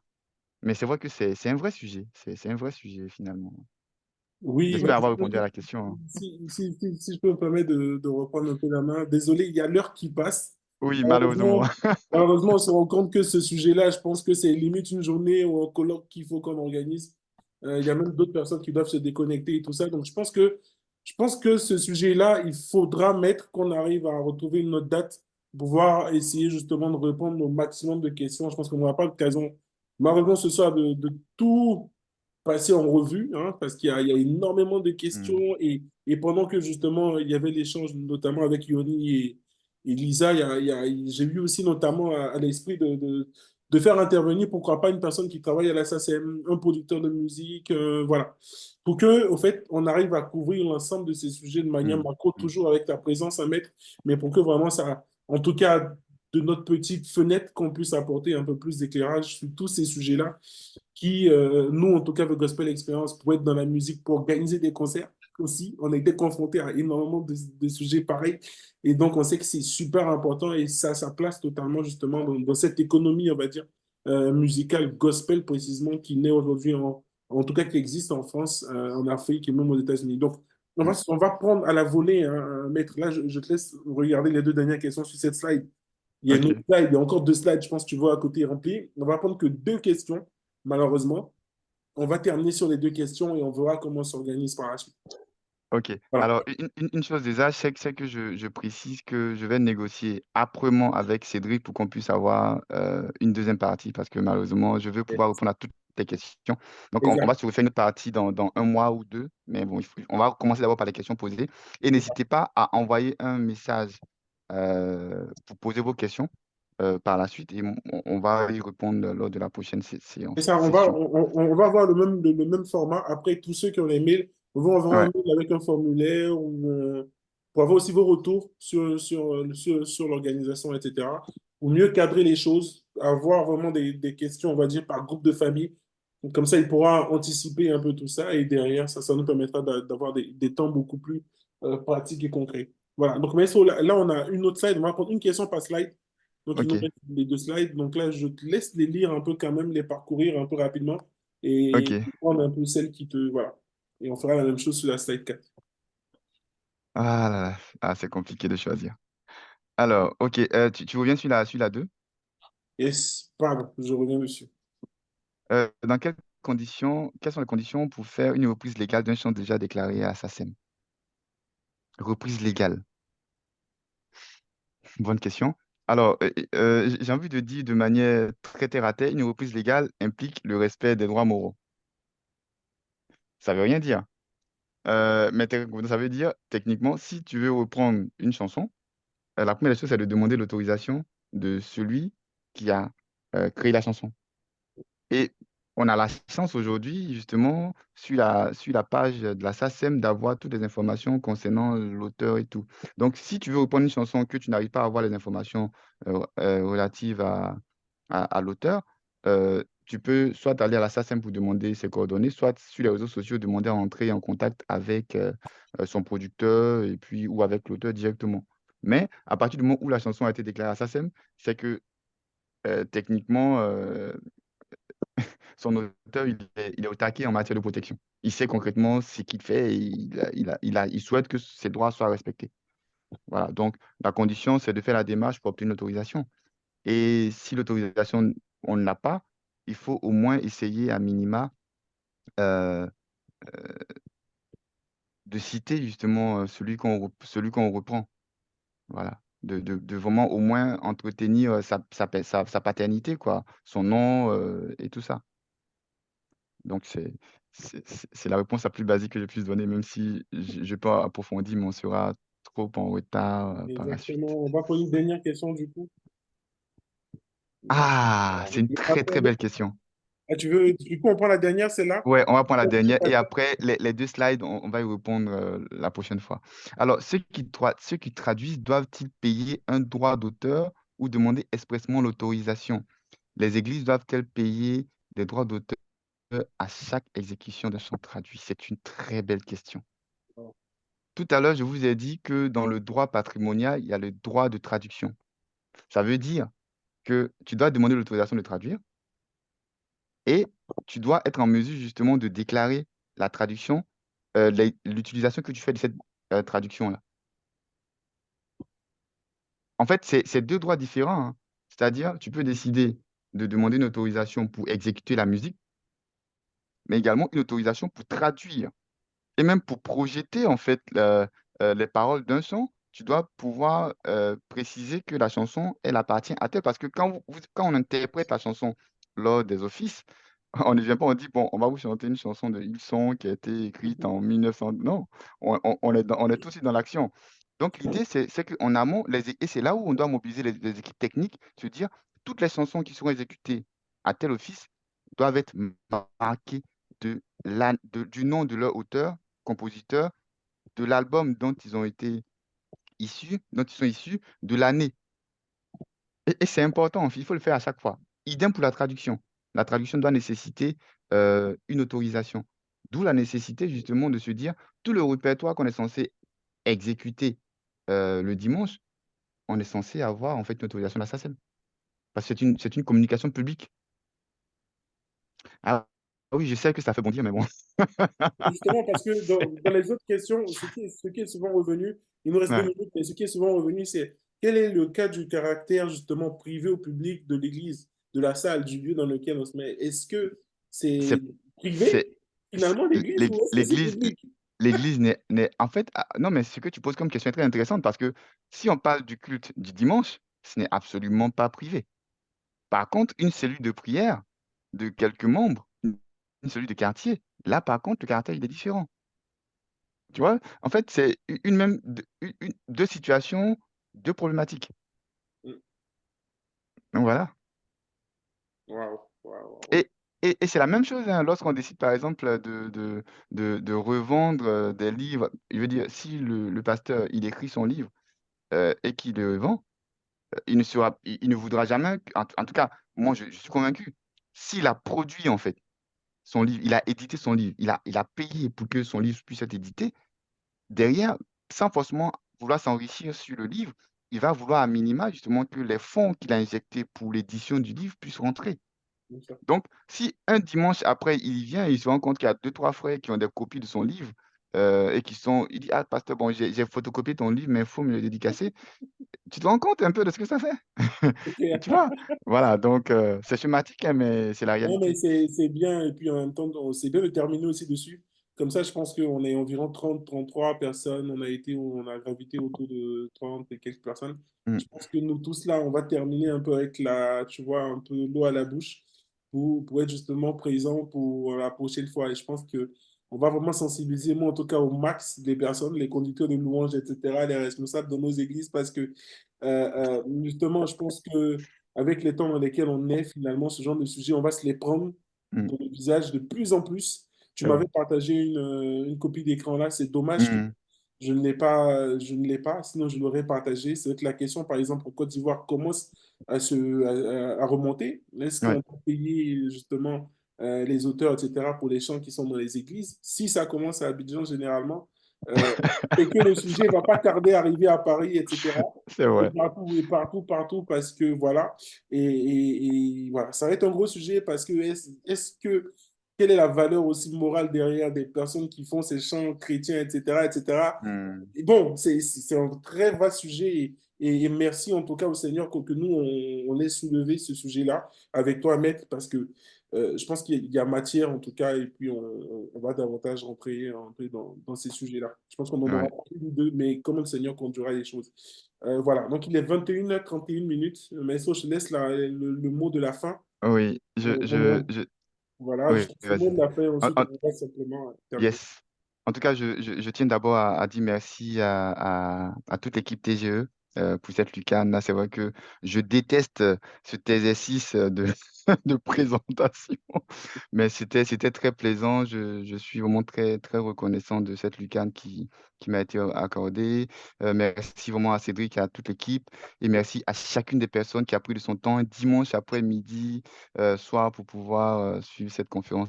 Speaker 1: Mais c'est vrai que c'est un vrai sujet. C'est un vrai sujet, finalement.
Speaker 3: Oui,
Speaker 1: J'espère avoir répondu à la question, hein.
Speaker 3: si je peux me permettre de reprendre un peu la main. Désolé, il y a l'heure qui passe.
Speaker 1: Oui, malheureusement.
Speaker 3: Malheureusement, malheureusement, on se rend compte que ce sujet-là, je pense que c'est limite une journée ou un colloque qu'il faut qu'on organise. Il y a même d'autres personnes qui doivent se déconnecter et tout ça. Donc, je pense que ce sujet-là, il faudra mettre qu'on arrive à retrouver une autre date pour pouvoir essayer justement de répondre au maximum de questions. Je pense qu'on n'aura pas l'occasion, malheureusement, ce soir, de tout passer en revue, hein, parce il y a énormément de questions.
Speaker 1: Hmm,
Speaker 3: Et pendant que justement, il y avait l'échange, notamment avec Yoni et Lisa, j'ai eu aussi notamment à l'esprit de faire intervenir, pourquoi pas, une personne qui travaille à la SACEM, un producteur de musique, voilà. Pour que, au fait, on arrive à couvrir l'ensemble de ces sujets de manière
Speaker 1: hmm,
Speaker 3: macro,
Speaker 1: hmm,
Speaker 3: toujours avec ta présence à mettre, mais pour que vraiment ça, en tout cas, de notre petite fenêtre, qu'on puisse apporter un peu plus d'éclairage sur tous ces sujets-là qui, nous, en tout cas, avec Gospel Experience, pour être dans la musique, pour organiser des concerts aussi, on a été confronté à énormément de sujets pareils. Et donc, on sait que c'est super important et ça a sa place totalement, justement, dans cette économie, on va dire, musicale, gospel précisément, qui naît aujourd'hui, en tout cas, qui existe en France, en Afrique et même aux États-Unis. Donc,
Speaker 1: hmm.
Speaker 3: on va prendre à la volée, hein, maître. Là, je te laisse regarder les deux dernières questions sur cette slide. Il y a une autre
Speaker 1: OK.
Speaker 3: slide, il y a encore deux slides, je pense que tu vois à côté remplis. On va prendre que deux questions, malheureusement. On va terminer sur les deux questions et on verra comment on s'organise par la suite.
Speaker 1: OK.
Speaker 3: Voilà.
Speaker 1: Alors, une chose déjà, c'est que je précise que je vais négocier âprement avec Cédric pour qu'on puisse avoir une deuxième partie parce que malheureusement, je veux pouvoir répondre à toutes tes questions. Donc, on va
Speaker 3: Exact.
Speaker 1: se refaire une autre partie dans un mois ou deux. Mais bon, on va commencer d'abord par les questions posées. Et n'hésitez pas à envoyer un message pour poser vos questions par la suite et on va y répondre lors de la prochaine
Speaker 3: C'est
Speaker 1: séance,
Speaker 3: ça,
Speaker 1: session.
Speaker 3: on va avoir le même format. Après, tous ceux qui ont les mails vont avoir un
Speaker 1: Ouais.
Speaker 3: mail avec un formulaire pour avoir aussi vos retours sur l'organisation, etc. Pour mieux cadrer les choses, avoir vraiment des questions, on va dire, par groupe de famille. Donc, comme ça, il pourra anticiper un peu tout ça et derrière, ça nous permettra d'avoir des temps beaucoup plus pratiques et concrets. Voilà. Donc, mais là, on a une autre slide. On va prendre une question par slide. Donc, il nous
Speaker 1: OK.
Speaker 3: reste les deux slides. Donc là, je te laisse les lire un peu quand même, les parcourir un peu rapidement et
Speaker 1: OK.
Speaker 3: prendre un peu celle qui te... Voilà. Et on fera la même chose sur la slide 4.
Speaker 1: Ah là là. Ah, c'est compliqué de choisir. Alors, OK, tu reviens sur la 2.
Speaker 3: Yes, pardon, je reviens dessus.
Speaker 1: Dans quelles sont les conditions pour faire une reprise légale d'un chant déjà déclaré à SACEM? Reprise légale, bonne question. Alors, j'ai envie de dire de manière très terre à terre, une reprise légale implique le respect des droits moraux. Ça veut rien dire. Mais ça veut dire, techniquement, si tu veux reprendre une chanson, la première des choses, c'est de demander l'autorisation de celui qui a créé la chanson. Et on a la chance aujourd'hui, justement, sur la page de la SACEM, d'avoir toutes les informations concernant l'auteur et tout. Donc, si tu veux reprendre une chanson que tu n'arrives pas à avoir les informations relatives à l'auteur, tu peux soit aller à la SACEM pour demander ses coordonnées, soit sur les réseaux sociaux, demander à entrer en contact avec son producteur et puis, ou avec l'auteur directement. Mais à partir du moment où la chanson a été déclarée à SACEM, c'est que techniquement, son auteur, il est au taquet en matière de protection. Il sait concrètement ce qu'il fait et il souhaite que ses droits soient respectés. Voilà. Donc, la condition, c'est de faire la démarche pour obtenir l'autorisation. Et si l'autorisation, on ne l'a pas, il faut au moins essayer à minima euh, de citer justement celui qu'on reprend. Voilà. De vraiment au moins entretenir sa paternité, quoi, son nom et tout ça. Donc, c'est la réponse la plus basique que je puisse donner, même si je peux approfondir, mais on sera trop en retard par la suite.
Speaker 3: Exactement. On va poser une dernière question du coup.
Speaker 1: Ah, c'est une très, très belle question.
Speaker 3: Ah, tu veux, du coup, on prend la dernière, celle-là?
Speaker 1: Ouais, on va prendre la dernière et après, les deux slides, on va y répondre la prochaine fois. Alors, ceux qui traduisent doivent-ils payer un droit d'auteur ou demander expressément l'autorisation? Les églises doivent-elles payer des droits d'auteur à chaque exécution d'un chant traduit? C'est une très belle question. Tout à l'heure, je vous ai dit que dans le droit patrimonial, il y a le droit de traduction. Ça veut dire que tu dois demander l'autorisation de traduire et tu dois être en mesure justement de déclarer la traduction, l'utilisation que tu fais de cette traduction-là. En fait, c'est deux droits différents, hein. C'est-à-dire, tu peux décider de demander une autorisation pour exécuter la musique, mais également une autorisation pour traduire. Et même pour projeter en fait les paroles d'un son, tu dois pouvoir préciser que la chanson, elle appartient à tel. Parce que quand on interprète la chanson lors des offices, on ne vient pas, on dit, bon, on va vous chanter une chanson de Ilson qui a été écrite en 1900. Non, on est tout de suite dans l'action. Donc l'idée, c'est qu'en amont, et c'est là où on doit mobiliser les équipes techniques, se dire, toutes les chansons qui seront exécutées à tel office doivent être marquées du nom de leur auteur, compositeur, de l'album dont ils ont été issus, dont ils sont issus, de l'année. Et c'est important, il faut le faire à chaque fois. Idem pour la traduction. La traduction doit nécessiter une autorisation. D'où la nécessité justement de se dire, tout le répertoire qu'on est censé exécuter le dimanche, on est censé avoir en fait une autorisation de la SACEM. Parce que c'est une communication publique. Ah oui, je sais que ça fait bondir, mais bon.
Speaker 3: Justement, parce que dans les autres questions, ce qui est souvent revenu, il nous reste deux
Speaker 1: Ouais.
Speaker 3: minutes, mais ce qui est souvent revenu, c'est quel est le cas du caractère justement privé au public de l'église, de la salle, du lieu dans lequel on se met? Est-ce que c'est
Speaker 1: C'est,
Speaker 3: privé,
Speaker 1: c'est,
Speaker 3: finalement, l'église, ou est-ce que c'est
Speaker 1: L'église,
Speaker 3: public?
Speaker 1: l'église en fait, non, mais ce que tu poses comme question est très intéressante parce que si on parle du culte du dimanche, ce n'est absolument pas privé. Par contre, une cellule de prière de quelques membres, une cellule de quartier, là, par contre, le caractère, il est différent. Tu vois? En fait, c'est une même, deux situations, deux problématiques.
Speaker 3: Mm.
Speaker 1: Donc voilà.
Speaker 3: Waouh, waouh, waouh.
Speaker 1: Et, et c'est la même chose hein, lorsqu'on décide, par exemple, de revendre des livres. Je veux dire, si le pasteur, il écrit son livre et qu'il le vend, il ne voudra jamais, en tout cas, moi, je suis convaincu, s'il a produit, en fait, son livre, il a édité son livre, il a payé pour que son livre puisse être édité, derrière, sans forcément vouloir s'enrichir sur le livre, il va vouloir à minima, justement, que les fonds qu'il a injectés pour l'édition du livre puissent rentrer.
Speaker 3: Bien sûr.
Speaker 1: Donc, si un dimanche après, il y vient et il se rend compte qu'il y a deux, trois frères qui ont des copies de son livre et il dit, ah, pasteur, bon, j'ai photocopié ton livre, mais il faut me le dédicacer. Tu te rends compte un peu de ce que ça fait? Tu vois? Voilà, donc c'est schématique, hein, mais c'est la
Speaker 3: Non, mais
Speaker 1: réalité.
Speaker 3: c'est bien, et puis en même temps, c'est bien de terminer aussi dessus. Comme ça, je pense qu'on est environ 33 personnes, on a gravité autour de 30 et quelques personnes.
Speaker 1: Mm,
Speaker 3: Je pense que nous tous là, on va terminer un peu avec tu vois, un peu l'eau à la bouche pour être justement présent pour la prochaine fois. Et je pense que on va vraiment sensibiliser, moi en tout cas, au max des personnes, les conducteurs de louanges, etc., les responsables de nos églises, parce que justement, je pense que avec les temps dans lesquels on est, finalement, ce genre de sujet, on va se les prendre
Speaker 1: mm,
Speaker 3: dans le visage de plus en plus. Tu
Speaker 1: c'est vrai.
Speaker 3: m'avais partagé une copie d'écran là, c'est dommage que
Speaker 1: Mm,
Speaker 3: je ne l'ai pas, sinon je l'aurais partagé. C'est vrai que la question, par exemple, en Côte d'Ivoire commence à remonter. Est-ce
Speaker 1: ouais.
Speaker 3: qu'on peut payer justement les auteurs, etc., pour les chants qui sont dans les églises? Si ça commence à Abidjan, généralement, euh, et que le sujet ne va pas tarder à arriver à Paris, etc.
Speaker 1: C'est vrai.
Speaker 3: Partout, parce que voilà. Et voilà, ça va être un gros sujet parce que est-ce que, quelle est la valeur aussi morale derrière des personnes qui font ces chants chrétiens, etc., etc.
Speaker 1: Hmm.
Speaker 3: Et bon, c'est un très vaste sujet et merci en tout cas au Seigneur que nous, on ait soulevé ce sujet-là avec toi, Maître, parce que je pense qu'il y a matière en tout cas et puis on va davantage rentrer dans ces sujets-là. Je pense qu'on en aura
Speaker 1: Ouais.
Speaker 3: plus de deux, mais comment le Seigneur conduira les choses. Voilà, donc il est 21h31 minutes. Mais je te laisse le mot de la fin.
Speaker 1: Oui,
Speaker 3: On- voilà,
Speaker 1: oui,
Speaker 3: juste le mot
Speaker 1: vas-y.
Speaker 3: de la fin,
Speaker 1: En-
Speaker 3: ensuite
Speaker 1: en-
Speaker 3: on va simplement terminer.
Speaker 1: yes. En tout cas, je tiens d'abord à dire merci à toute l'équipe TGE pour cette lucarne. Là, c'est vrai que je déteste cet exercice de présentation, mais c'était très plaisant. Je suis vraiment très, très reconnaissant de cette lucarne qui m'a été accordée. Merci vraiment à Cédric et à toute l'équipe. Et merci à chacune des personnes qui a pris de son temps dimanche après-midi, soir, pour pouvoir suivre cette conférence.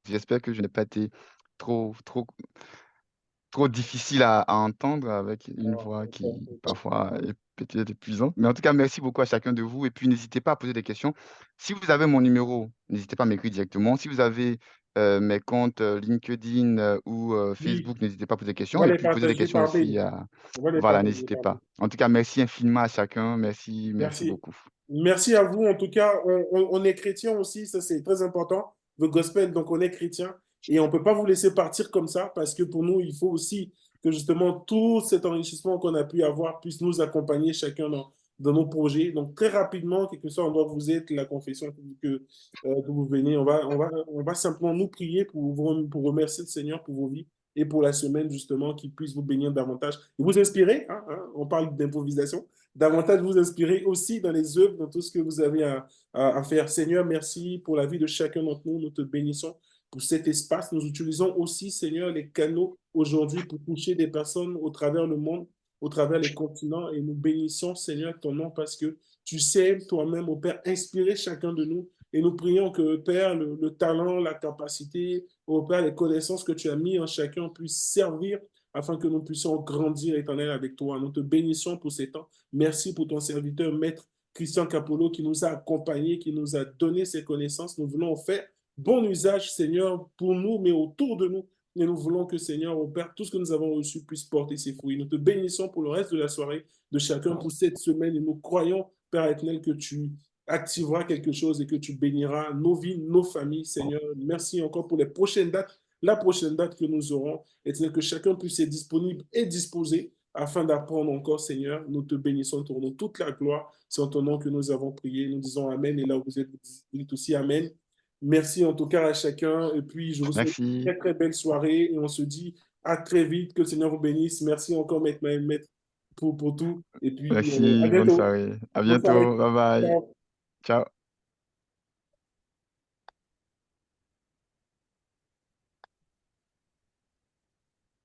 Speaker 1: J'espère que je n'ai pas été trop difficile à entendre avec une voix qui parfois est peut-être épuisante. Mais en tout cas, merci beaucoup à chacun de vous. Et puis, n'hésitez pas à poser des questions. Si vous avez mon numéro, n'hésitez pas à m'écrire directement. Si vous avez mes comptes LinkedIn ou
Speaker 3: Oui,
Speaker 1: Facebook, n'hésitez pas à poser des
Speaker 3: on
Speaker 1: questions.
Speaker 3: va
Speaker 1: Et
Speaker 3: les
Speaker 1: puis, poser des
Speaker 3: partager
Speaker 1: questions
Speaker 3: par
Speaker 1: aussi
Speaker 3: mail.
Speaker 1: à...
Speaker 3: On va les
Speaker 1: Voilà,
Speaker 3: partager
Speaker 1: n'hésitez
Speaker 3: par
Speaker 1: pas.
Speaker 3: mail.
Speaker 1: En tout cas, merci infiniment à chacun. Merci, merci
Speaker 3: Merci.
Speaker 1: beaucoup.
Speaker 3: Merci à vous. En tout cas, on est chrétien aussi, ça c'est très important. Le gospel, donc on est chrétien. Et on ne peut pas vous laisser partir comme ça parce que pour nous, il faut aussi que justement tout cet enrichissement qu'on a pu avoir puisse nous accompagner chacun dans nos projets. Donc très rapidement, quel que soit endroit où vous êtes, la confession que vous venez, on va simplement nous prier pour remercier le Seigneur pour vos vies et pour la semaine justement qu'il puisse vous bénir davantage et vous inspirer. On parle d'improvisation davantage vous inspirer aussi dans les œuvres, dans tout ce que vous avez à faire. Seigneur, merci pour la vie de chacun d'entre nous. Nous te bénissons pour cet espace. Nous utilisons aussi, Seigneur, les canaux aujourd'hui pour toucher des personnes au travers le monde, au travers les continents. Et nous bénissons, Seigneur, ton nom parce que tu sais toi-même, au Père, inspirer chacun de nous. Et nous prions que, Père, le talent, la capacité, au Père, les connaissances que tu as mis en chacun puissent servir afin que nous puissions grandir, Éternel, avec toi. Nous te bénissons pour ces temps. Merci pour ton serviteur, Maître Christian Capolo, qui nous a accompagnés, qui nous a donné ses connaissances. Nous voulons en faire bon usage, Seigneur, pour nous, mais autour de nous. Et nous voulons que, Seigneur, au Père, tout ce que nous avons reçu puisse porter ses fruits. Nous te bénissons pour le reste de la soirée, de chacun pour cette semaine. Et nous croyons, Père éternel, que tu activeras quelque chose et que tu béniras nos vies, nos familles, Seigneur. Merci encore pour les prochaines dates, la prochaine date que nous aurons, et que chacun puisse être disponible et disposé afin d'apprendre encore, Seigneur. Nous te bénissons, tournons toute la gloire. C'est en ton nom que nous avons prié. Nous disons Amen. Et là où vous êtes, vous dites aussi Amen. Merci en tout cas à chacun. Et puis, je vous souhaite une
Speaker 1: Merci.
Speaker 3: très, très belle soirée. Et on se dit à très vite. Que le Seigneur vous bénisse. Merci encore, Maître, pour tout. Et puis, à
Speaker 1: Merci. Bonne
Speaker 3: bientôt.
Speaker 1: soirée. À
Speaker 3: Bonne soirée.
Speaker 1: bientôt. Bye bye.
Speaker 3: Ciao.
Speaker 1: Ciao.